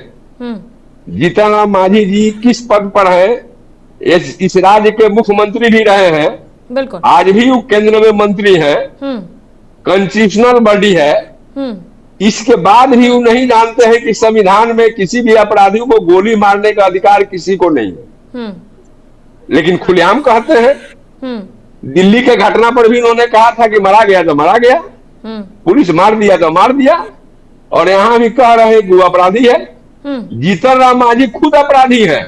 जीतन राम मांझी जी किस पद पर हैं? इस राज्य के मुख्यमंत्री भी रहे हैं, बिल्कुल। आज भी वो केंद्र में मंत्री हैं, हम्म। कॉन्स्टिट्यूशनल बॉडी है। हम्म। इसके बाद भी वो नहीं जानते हैं कि संविधान में किसी भी अपराधी को गोली मारने का अधिकार किसी को नहीं है, हम्म। लेकिन खुलेआम कहते हैं। हम्म। दिल्ली के घटना पर भी उन्होंने कहा था कि मरा गया तो मरा गया, हम्म। पुलिस मार दिया तो मार दिया, और यहां भी कह रहे हैं कि वो अपराधी है। हम्म। जीतन राम मांझी खुद अपराधी है।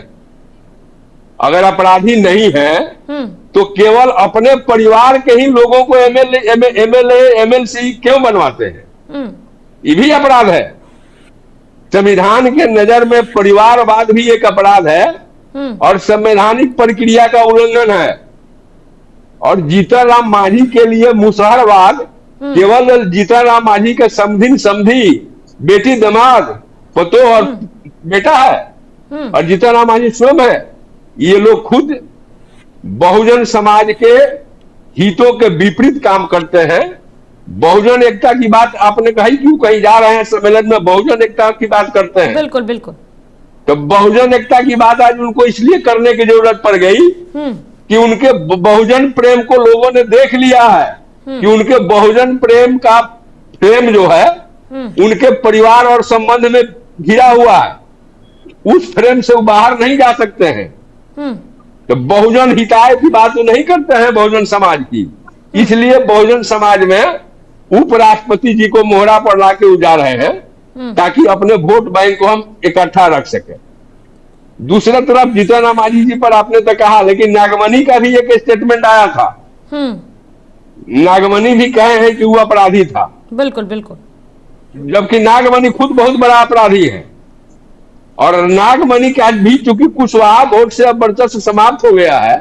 अगर अपराधी नहीं है हम्म। तो केवल अपने परिवार के ही लोगों को एमएलए एमएलसी क्यों बनवाते हैं? हम्म। ये भी अपराध है। संविधान के नजर में परिवारवाद भी एक अपराध है और संवैधानिक प्रक्रिया का उल्लंघन है। और जीतन राम मांझी के लिए मुसहरवाद केवल जीतन राम मांझी के समधिन समधी, बेटी दामाद, पतोह और बेटा है, और जीतन राम मांझी स्वयं है। ये लोग खुद बहुजन समाज के हितों के विपरीत काम करते हैं। बहुजन एकता की बात आपने कही, क्यों कहीं जा रहे हैं सम्मेलन में बहुजन एकता की बात करते हैं? बिल्कुल बिल्कुल। तो बहुजन एकता की बात आज उनको इसलिए करने की जरूरत पड़ गई कि उनके बहुजन प्रेम को लोगों ने देख लिया है कि उनके बहुजन प्रेम का प्रेम जो है उनके परिवार और संबंध में घिरा हुआ है। उस फ्रेम से वो बाहर नहीं जा सकते हैं। तो बहुजन हिताय की बात तो नहीं करते हैं बहुजन समाज की। इसलिए बहुजन समाज में उपराष्ट्रपति जी को मोहरा पर लाके उजा रहे हैं ताकि अपने वोट बैंक को हम इकट्ठा रख सके। दूसरी तरफ जीतन राम मांझी जी पर आपने तो कहा, लेकिन नागमणि का भी एक स्टेटमेंट आया था। नागमणि भी कहे हैं कि वो अपराधी था। बिल्कुल बिल्कुल। जबकि नागमणि खुद बहुत बड़ा अपराधी है। और नागमणि का भी चूंकि कुशवाहा वोट से अब वर्चस्व समाप्त हो गया है,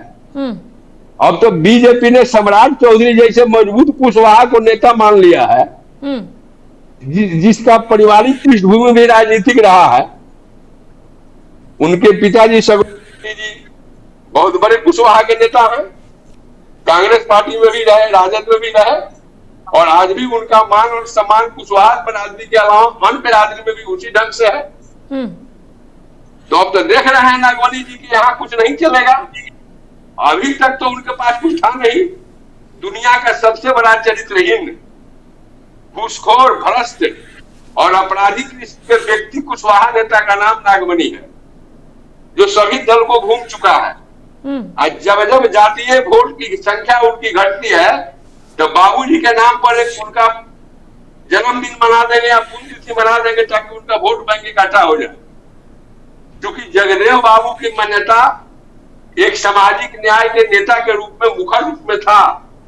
अब तो बीजेपी ने सम्राट चौधरी जैसे मजबूत कुशवाहा को नेता मान लिया है, जिसका पारिवारिक पृष्ठभूमि भी राजनीतिक रहा है। उनके पिताजी सगोत्री जी बहुत बड़े कुशवाहा के नेता हैं, कांग्रेस पार्टी में भी रहे, राजद में भी रहे, और आज भी उनका मान और सम्मान कुशवाहा बिरादरी के अलावा अन्य बिरादरी में भी उसी ढंग से है। तो अब तो देख रहे हैं नागमणि जी की यहाँ कुछ नहीं चलेगा। अभी तक तो उनके पास कुछ था नहीं। दुनिया का सबसे बड़ा चरित्रहीन, घूसखोर, भ्रष्ट और आपराधिक व्यक्ति कुशवाहा नेता का नाम नागमणि है, जो सभी दल को घूम चुका है। आज जब जब जातीय वोट की संख्या उनकी घटती है तो बाबूजी के नाम पर एक उनका जन्मदिन मना देंगे या पुण्यतिथि मना देंगे ताकि उनका वोट बैंक इकट्ठा हो जाए। क्योंकि जगदेव बाबू की मान्यता एक सामाजिक न्याय के नेता के रूप में मुखर रूप में था,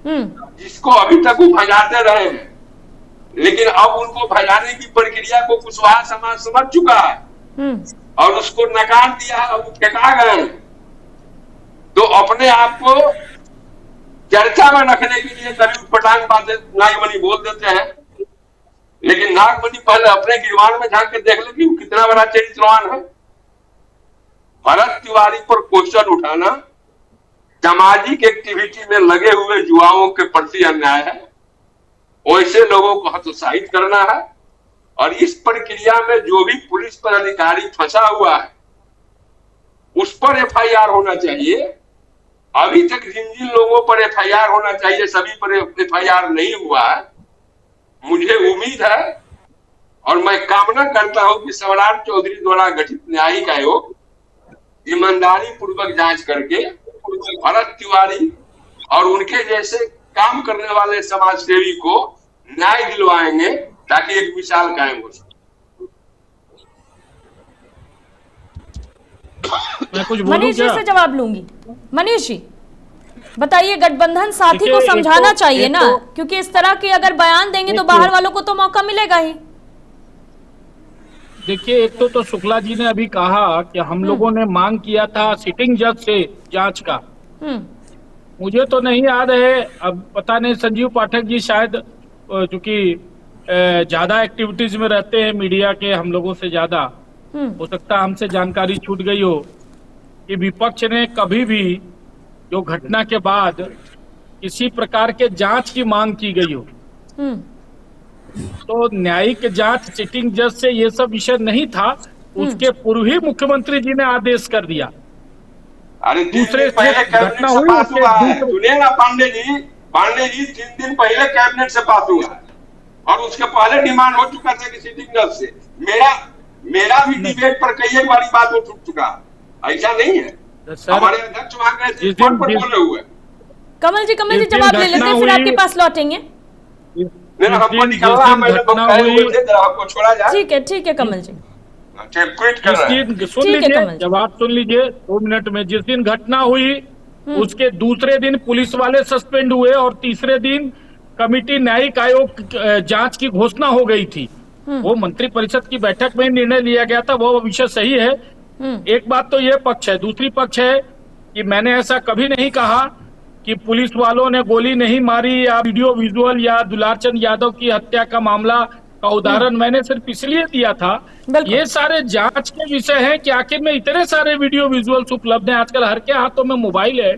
जिसको अभी तक वो भजाते रहे हैं। लेकिन अब उनको भजाने की प्रक्रिया को कुशवाहा समाज समझ चुका है और उसको नकार दिया है, अब फेंका गए। तो अपने आप को चर्चा में रखने के लिए कभी उटपटांग बातें नागमणि बोल देते हैं, लेकिन नागमणि पहले अपने गिरवान में झांक के देख ले कि कितना बड़ा चरित्रवान है। भरत तिवारी पर क्वेश्चन उठाना सामाजिक एक्टिविटी में लगे हुए युवाओं के प्रति अन्याय है। वैसे लोगों को हतोत्साहित करना है, और इस प्रक्रिया में जो भी पुलिस पर अधिकारी फंसा हुआ है उस पर एफआईआर होना चाहिए। अभी तक जिन जिन लोगों पर एफआईआर होना चाहिए सभी पर एफआईआर नहीं हुआ है। मुझे उम्मीद है और मैं कामना करता हूं कि सम्राट चौधरी द्वारा गठित न्यायिक आयोग ईमानदारी पूर्वक जांच करके भरत तिवारी और उनके जैसे काम करने वाले समाज सेवी को न्याय दिलवाएंगे ताकि एक मिसाल कायम हो सके। मैं कुछ बोलूं मनीष जी क्या? से जवाब लूंगी। मनीष जी बताइए, गठबंधन साथी देखिए, को समझाना चाहिए एक ना, क्योंकि इस तरह के अगर बयान देंगे तो बाहर वालों को तो मौका मिलेगा ही। देखिए, एक तो शुक्ला जी ने अभी कहा कि हम लोगों ने मांग किया था सिटिंग जज से जांच का। मुझे तो नहीं याद है, अब पता नहीं संजीव पाठक जी शायद चूंकि ज्यादा एक्टिविटीज में रहते हैं मीडिया के हम लोगों से ज्यादा, हो सकता है हमसे जानकारी छूट गई हो कि विपक्ष ने कभी भी जो घटना के बाद किसी प्रकार के जांच की मांग की गई हो तो न्यायिक जांच सिटिंग जज से ये सब विषय नहीं था। उसके पूर्व ही मुख्यमंत्री जी ने आदेश कर दिया अरे 3 दूसरे दिन पहले से कैबिनेट घटना से हुई, पास उसके हुआ है, दूसरे सुनिए ना पांडे जी, 3 दिन पहले कैबिनेट से पास हुआ है और उसके पहले डिमांड हो चुका था कि सिटिंग जज से मेरा मेरा भी नहीं डिबेट पर कई एक बारी बात उठ चुका, ऐसा नहीं है। सर, हमारे अध्यक्ष वहां गए थे, जिस फोन दिन पर बोले हुए। कमल जी जिस दिन जवाब ले लेते घटना हैं, फिर हुई, आपके पास लौटेंगे। नहीं ना, हमको जिस निकलना है, दिन मैंने घटना कहे हुए हुई, थे, जरा हमको छोड़ा जाए। ठीक है कमल जी, क्विट कर जिस रहे हैं। दिन सुन ठीक है लीजिए, कमल जी। जवाब सुन लीजिए 2 मिनट में। जिस दिन घटना हुई उसके दूसरे दिन पुलिस वाले सस्पेंड हुए और तीसरे दिन कमिटी न्यायिक आयोग जांच की घोषणा हो गई थी। वो मंत्रिपरिषद की बैठक में निर्णय लिया गया था, वो विषय सही है। एक बात तो ये पक्ष है, दूसरी पक्ष है कि मैंने ऐसा कभी नहीं कहा कि पुलिस वालों ने गोली नहीं मारी या वीडियो विजुअल या दुलारचंद यादव की हत्या का मामला का उदाहरण मैंने सिर्फ इसलिए दिया था। बिल्कुल। ये सारे जांच के विषय हैं कि आखिर में इतने सारे वीडियो विजुअल्स उपलब्ध हैं, आजकल हर के हाथों में मोबाइल है,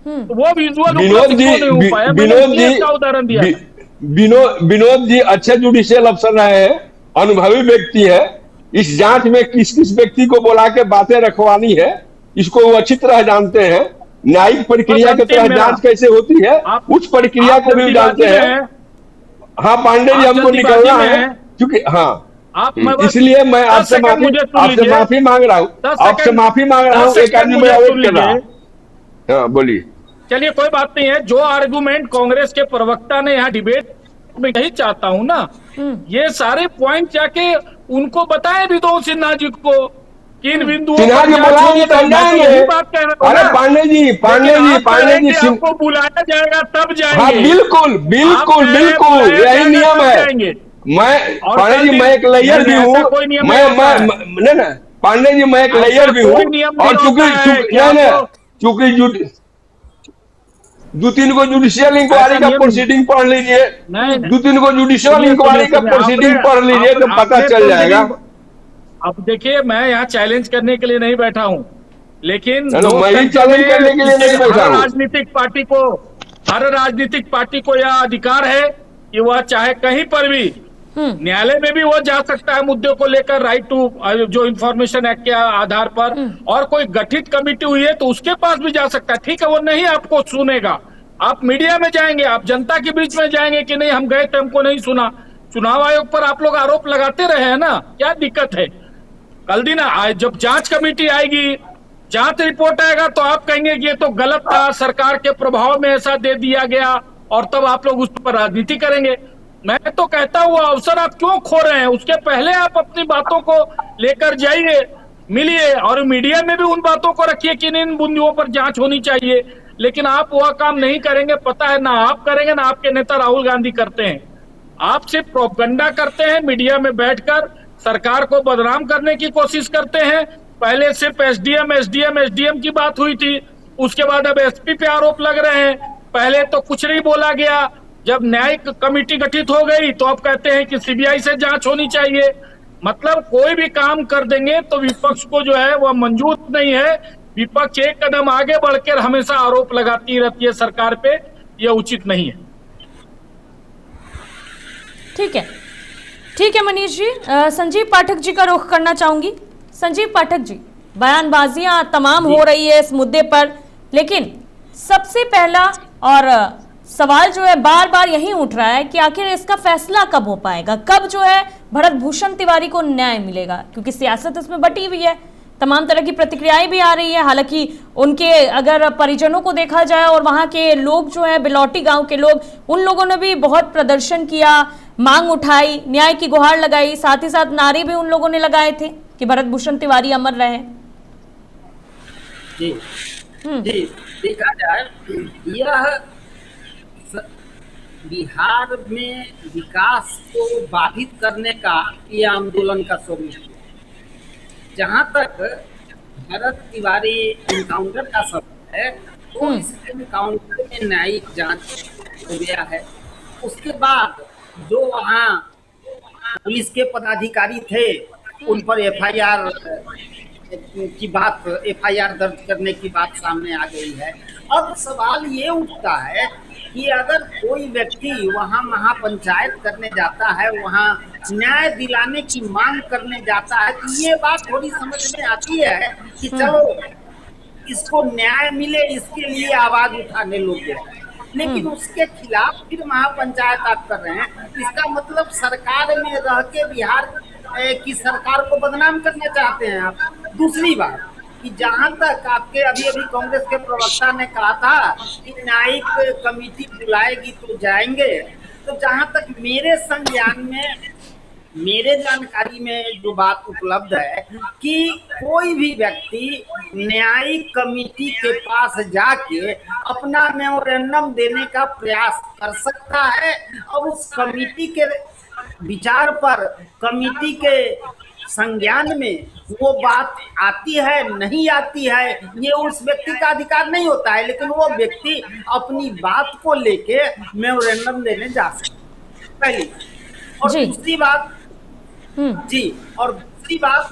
तो वो विजुअल विनोद उपलब्ध जी, क्यों नहीं हो पाया, मैंने विनोद इसलिए जी, इसका उदाहरण दिया था। विनोद जी अच्छे जुडिशियल अफसर रहे हैं, अनुभवी व्यक्ति है। इस जांच में किस किस व्यक्ति को बुला के बातें रखवानी है, इसको वो अच्छी तरह जानते हैं। न्यायिक प्रक्रिया की तरह जांच कैसे होती है, उस प्रक्रिया को भी जानते हैं। हाँ पांडे जी, हमको निकलना है क्योंकि हाँ इसलिए मैं आपसे माफी मांग रहा हूँ, आपसे माफी मांग रहा हूँ। एक आदमी मेरा वेट कर रहा है। हाँ बोलिए। चलिए कोई बात नहीं है, जो आर्गुमेंट कांग्रेस के प्रवक्ता ने यहाँ डिबेट में यही चाहता हूँ ना, ये सारे पॉइंट जाके उनको बताए विनोद सिन्हा जी को कि इन बिंदुओं सिन्हा जी बुलाएंगे तो हम जाएंगे। बात कह रहा हूँ अरे ना। पांडे जी आपको बुलाया जाएगा तब जाएंगे। हाँ बिल्कुल बिल्कुल बिल्कुल, यही नियम है। मैं पांडे जी, मैं एक लेयर भी हूँ, मैं ना पांडे जी, मैं एक लेयर भी हूँ। और चूंकि 2-3 को जुडिशियल इंक्वायरी का प्रोसीडिंग पढ़ लीजिए, 2-3 को जुडिशियल इंक्वायरी का प्रोसीडिंग पढ़ लीजिए तो पता चल जाएगा। अब देखिए, मैं यहाँ चैलेंज करने के लिए नहीं बैठा हूँ, लेकिन मैं ही चैलेंज करने के लिए नहीं बैठा हूँ। हर राजनीतिक पार्टी को यह अधिकार है कि वह चाहे कहीं पर भी, न्यायालय में भी वो जा सकता है मुद्दे को लेकर, राइट टू जो इंफॉर्मेशन एक्ट के आधार पर, और कोई गठित कमेटी हुई है तो उसके पास भी जा सकता है। ठीक है, वो नहीं आपको सुनेगा, आप मीडिया में जाएंगे, आप जनता के बीच में जाएंगे कि नहीं हम गए थे, हमको नहीं सुना। चुनाव आयोग पर आप लोग आरोप लगाते रहे हैं ना, क्या दिक्कत है? कल दिन जब जांच कमेटी आएगी, जांच रिपोर्ट आएगा तो आप कहेंगे कि ये तो गलत था, सरकार के प्रभाव में ऐसा दे दिया गया, और तब आप लोग उस पर राजनीति करेंगे। मैं तो कहता हूँ अवसर आप क्यों खो रहे हैं? उसके पहले आप अपनी बातों को लेकर जाइए, मिलिए, और मीडिया में भी उन बातों को रखिए कि इन बिंदुओं पर जांच होनी चाहिए। लेकिन आप वह काम नहीं करेंगे, पता है ना आप करेंगे ना आपके नेता राहुल गांधी करते हैं। आप सिर्फ प्रोपगंडा करते हैं, मीडिया में बैठकर सरकार को बदनाम करने की कोशिश करते हैं। पहले सिर्फ एसडीएम की बात हुई थी, उसके बाद अब एसपी पे आरोप लग रहे हैं। पहले तो कुछ नहीं बोला गया, जब न्यायिक कमेटी गठित हो गई तो अब कहते हैं कि सीबीआई से जांच होनी चाहिए। मतलब कोई भी काम कर देंगे तो विपक्ष को जो है वह मंजूर नहीं है। विपक्ष एक कदम आगे बढ़कर हमेशा आरोप लगाती रहती है सरकार पे, यह उचित नहीं है। ठीक है मनीष जी। संजीव पाठक जी का रुख करना चाहूंगी। संजीव पाठक जी, बयानबाजियां तमाम हो रही है इस मुद्दे पर, लेकिन सबसे पहला और सवाल जो है बार बार यही उठ रहा है कि आखिर इसका फैसला कब हो पाएगा, कब जो है भरत भूषण तिवारी को न्याय मिलेगा, क्योंकि सियासत इसमें बटी हुई है। तमाम तरह की प्रतिक्रियाएं भी आ रही है। हालांकि उनके अगर परिजनों को देखा जाए और वहां के लोग जो है बिलौटी गांव के लोग, उन लोगों ने भी बहुत प्रदर्शन किया, मांग उठाई, न्याय की गुहार लगाई, साथ ही साथ नारे भी उन लोगों ने लगाए थे कि भरत भूषण तिवारी अमर रहे। जी जी, देखा जाए यह बिहार में विकास को बाधित करने का यह आंदोलन का स्वरूप है। जहाँ तक भरत तिवारी इनकाउंटर का सवाल है, तो इस इनकाउंटर में न्यायिक जांच हो गया है। उसके बाद जो वहाँ पुलिस के पदाधिकारी थे उन पर एफआईआर दर्ज करने की बात सामने आ गई है। अब सवाल ये उठता है कि अगर कोई व्यक्ति वहाँ महापंचायत करने जाता है, वहाँ न्याय दिलाने की मांग करने जाता है, तो ये बात थोड़ी समझ में आती है कि चलो इसको न्याय मिले इसके लिए आवाज उठाने लोग गए हैं। लेकिन उसके खिलाफ फिर महापंचायत आप कर रहे हैं, इसका मतलब सरकार में रह के बिहार की सरकार को बदनाम करना चाहते हैं आप। दूसरी बात कि जहां तक आपके अभी कांग्रेस के प्रवक्ता ने कहा था कि न्यायिक कमेटी बुलाएगी तो जाएंगे, तो जहां तक मेरे संज्ञान में, मेरे जानकारी में जो बात उपलब्ध है कि कोई भी व्यक्ति न्यायिक कमेटी के पास जाके अपना मेमोरेंडम देने का प्रयास कर सकता है और उस कमेटी के विचार पर, कमेटी के संज्ञान में वो बात आती है नहीं आती है ये उस व्यक्ति का अधिकार नहीं होता है, लेकिन वो व्यक्ति अपनी बात को लेके मेमोरेंडम देने जा सकता है, पहली। और जी। दूसरी बात जी, और दूसरी बात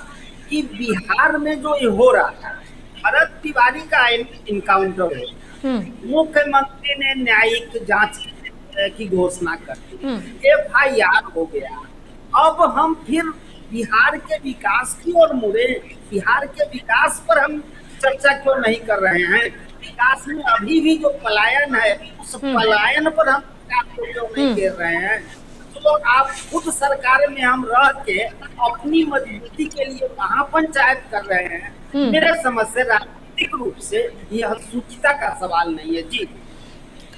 कि बिहार में जो ये हो रहा है, भरत तिवारी का इनकाउंटर हो, मुख्यमंत्री ने न्यायिक जांच की घोषणा कर दी, FIR हो गया। अब हम फिर बिहार के विकास की ओर मुड़े, बिहार के विकास पर हम चर्चा क्यों नहीं कर रहे हैं? विकास में अभी भी जो पलायन है, उस पलायन पर हम क्यों नहीं घेर रहे हैं? तो आप खुद सरकार में हम रह के अपनी मजबूती के लिए महापंचायत कर रहे हैं। मेरे समझ से राजनीतिक रूप से यह सूचिता का सवाल नहीं है। जी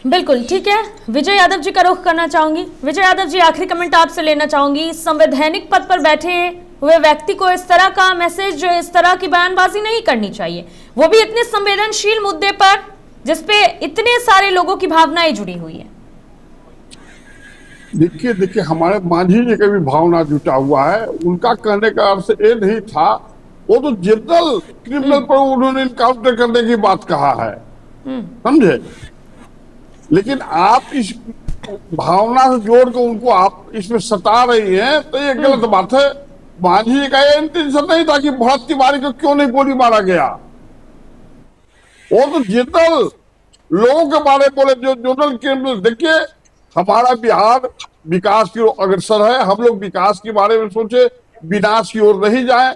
बिल्कुल ठीक है। विजय यादव जी का रुख करना चाहूंगी। विजय यादव जी, आखिरी कमेंट आपसे लेना चाहूंगी। संवैधानिक पद पर बैठे हुए व्यक्ति को इस तरह का मैसेज, इस तरह की बयानबाजी नहीं करनी चाहिए, वो भी इतने संवेदनशील मुद्दे पर जिसपे इतने सारे लोगों की भावनाएं जुड़ी हुई है। देखिए हमारे मांझी जी का भी भावना जुटा हुआ है। उनका कहने का अर्थ ये नहीं था, वो तो जनरल क्रिमिनल पर उन्होंने इनकाउंटर करने की बात कहा है, समझे। लेकिन आप इस भावना से जोड़ कर उनको आप इसमें सता रही हैं, तो ये गलत बात है। मांझी जी का ये इंटेंशन नहीं था कि भरत तिवारी को क्यों नहीं गोली मारा गया, वो तो जनरल लोगों के बारे में बोले, जो जनरल क्रिमिनल। देखिए हमारा बिहार विकास की ओर अग्रसर है, हम लोग विकास के बारे में सोचे, विनाश की ओर नहीं जाए।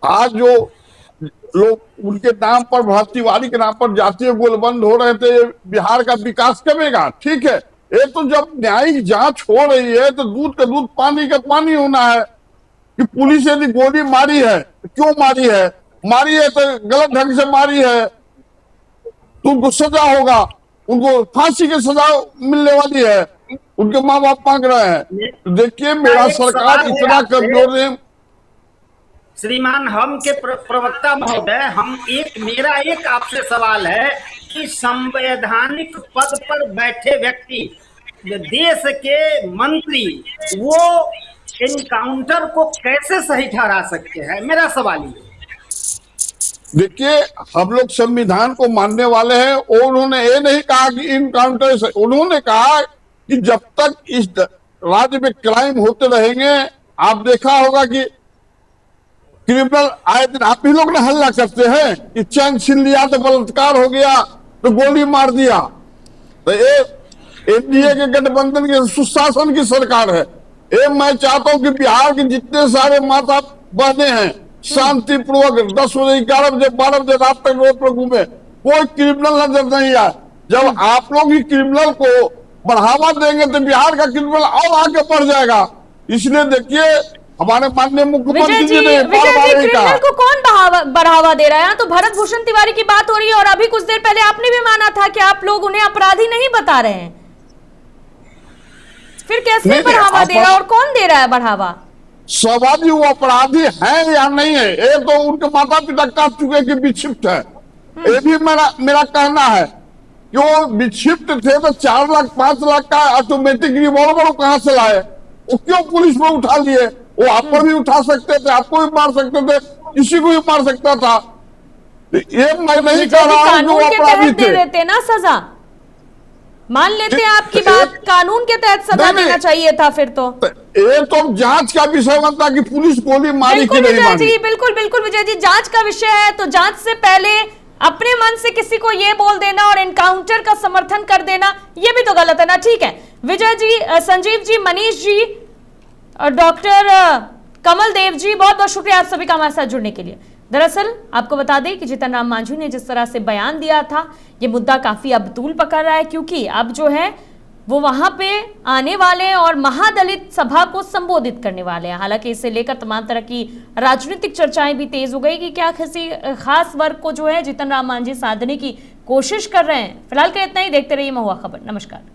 आज जो लोग उनके नाम पर, भरत तिवारी के नाम पर जातीय गोलबंद हो रहे थे, बिहार का विकास करेगा, ठीक है। ये तो जब न्यायिक जांच हो रही है तो दूध का दूध पानी का पानी होना है कि पुलिस यदि गोली मारी है तो क्यों मारी है, मारी है तो गलत ढंग से मारी है तो उनको सजा होगा, उनको फांसी की सजा मिलने वाली है, उनके माँ बाप मांग रहे हैं। देखिए मेरा सरकार इतना कमजोर है। श्रीमान हम के प्रवक्ता महोदय, मेरा एक आपसे सवाल है कि संवैधानिक पद पर बैठे व्यक्ति, देश के मंत्री, वो एनकाउंटर को कैसे सही ठहरा सकते हैं? मेरा सवाल ये। देखिए हम लोग संविधान को मानने वाले हैं और उन्होंने ये नहीं कहा कि इनकाउंटर से, उन्होंने कहा कि जब तक इस राज्य में क्राइम होते रहेंगे, आप देखा होगा कि क्रिमिनल आए दिन आप ही लोग ने हल्ला करते हैं कि चैन छीन लिया तो बलात्कार हो गया तो गोली मार दिया। तो ये एनडीए के गठबंधन के सुशासन की सरकार है। ये मैं चाहता हूं कि बिहार के जितने सारे माता बहने हैं शांति पूर्वक 10 बजे, 11 बजे, 12 बजे रात तक रोड पर घूमे, कोई क्रिमिनल नजर नहीं आए। जब आप लोग ही क्रिमिनल को बढ़ावा देंगे तो बिहार का क्रिमिनल और आगे बढ़ जाएगा। इसलिए देखिए हमारे माननीय मुख्यमंत्री जी ने क्रिमिनल को कौन बढ़ावा दे रहा है? तो भरत भूषण तिवारी की बात हो रही है और अभी कुछ देर पहले आपने भी माना था कि आप लोग उन्हें अपराधी नहीं बता रहे हैं, फिर कैसे बढ़ावा दे रहा है और कौन दे रहा है बढ़ावा? सवाल वो अपराधी है या नहीं है, ये तो उनके माता पिता कह चुके कि विक्षिप्त है। ये भी मेरा कहना है कि वो विक्षिप्त थे तो 4 लाख 5 लाख का ऑटोमेटिक रिवॉल्वर कहां से लाए? वो क्यों पुलिस में उठा लिए? वो आपको भी उठा सकते थे, आपको भी मार सकते थे, किसी को भी मार सकता था। ये मैं नहीं कह रहा हूं कि वो अपराधी थे। दे देते ना सजा, मान लेते हैं आपकी बात, कानून के तहत सजा देना चाहिए था फिर तो। ये तो जांच का विषय बनता कि पुलिस गोली मारी कि नहीं मारी। बिल्कुल विजय जी, जांच का विषय है तो जांच से पहले अपने मन से किसी को ये बोल देना और एनकाउंटर का समर्थन कर देना, ये भी तो गलत है ना। ठीक है विजय जी, संजीव जी, मनीष जी और डॉक्टर कमल देव जी, बहुत बहुत शुक्रिया आप सभी का हमारे साथ जुड़ने के लिए। दरअसल आपको बता दें कि जीतन राम मांझी ने जिस तरह से बयान दिया था, ये मुद्दा काफी अब तूल पकड़ रहा है, क्योंकि अब जो है वो वहां पे आने वाले हैं और महादलित सभा को संबोधित करने वाले हैं। हालांकि इसे लेकर तमाम तरह की राजनीतिक चर्चाएं भी तेज हो गई कि क्या किसी खास वर्ग को जो है जीतन राम मांझी साधने की कोशिश कर रहे हैं। फिलहाल के इतना ही, देखते रहिए महुआ खबर। नमस्कार।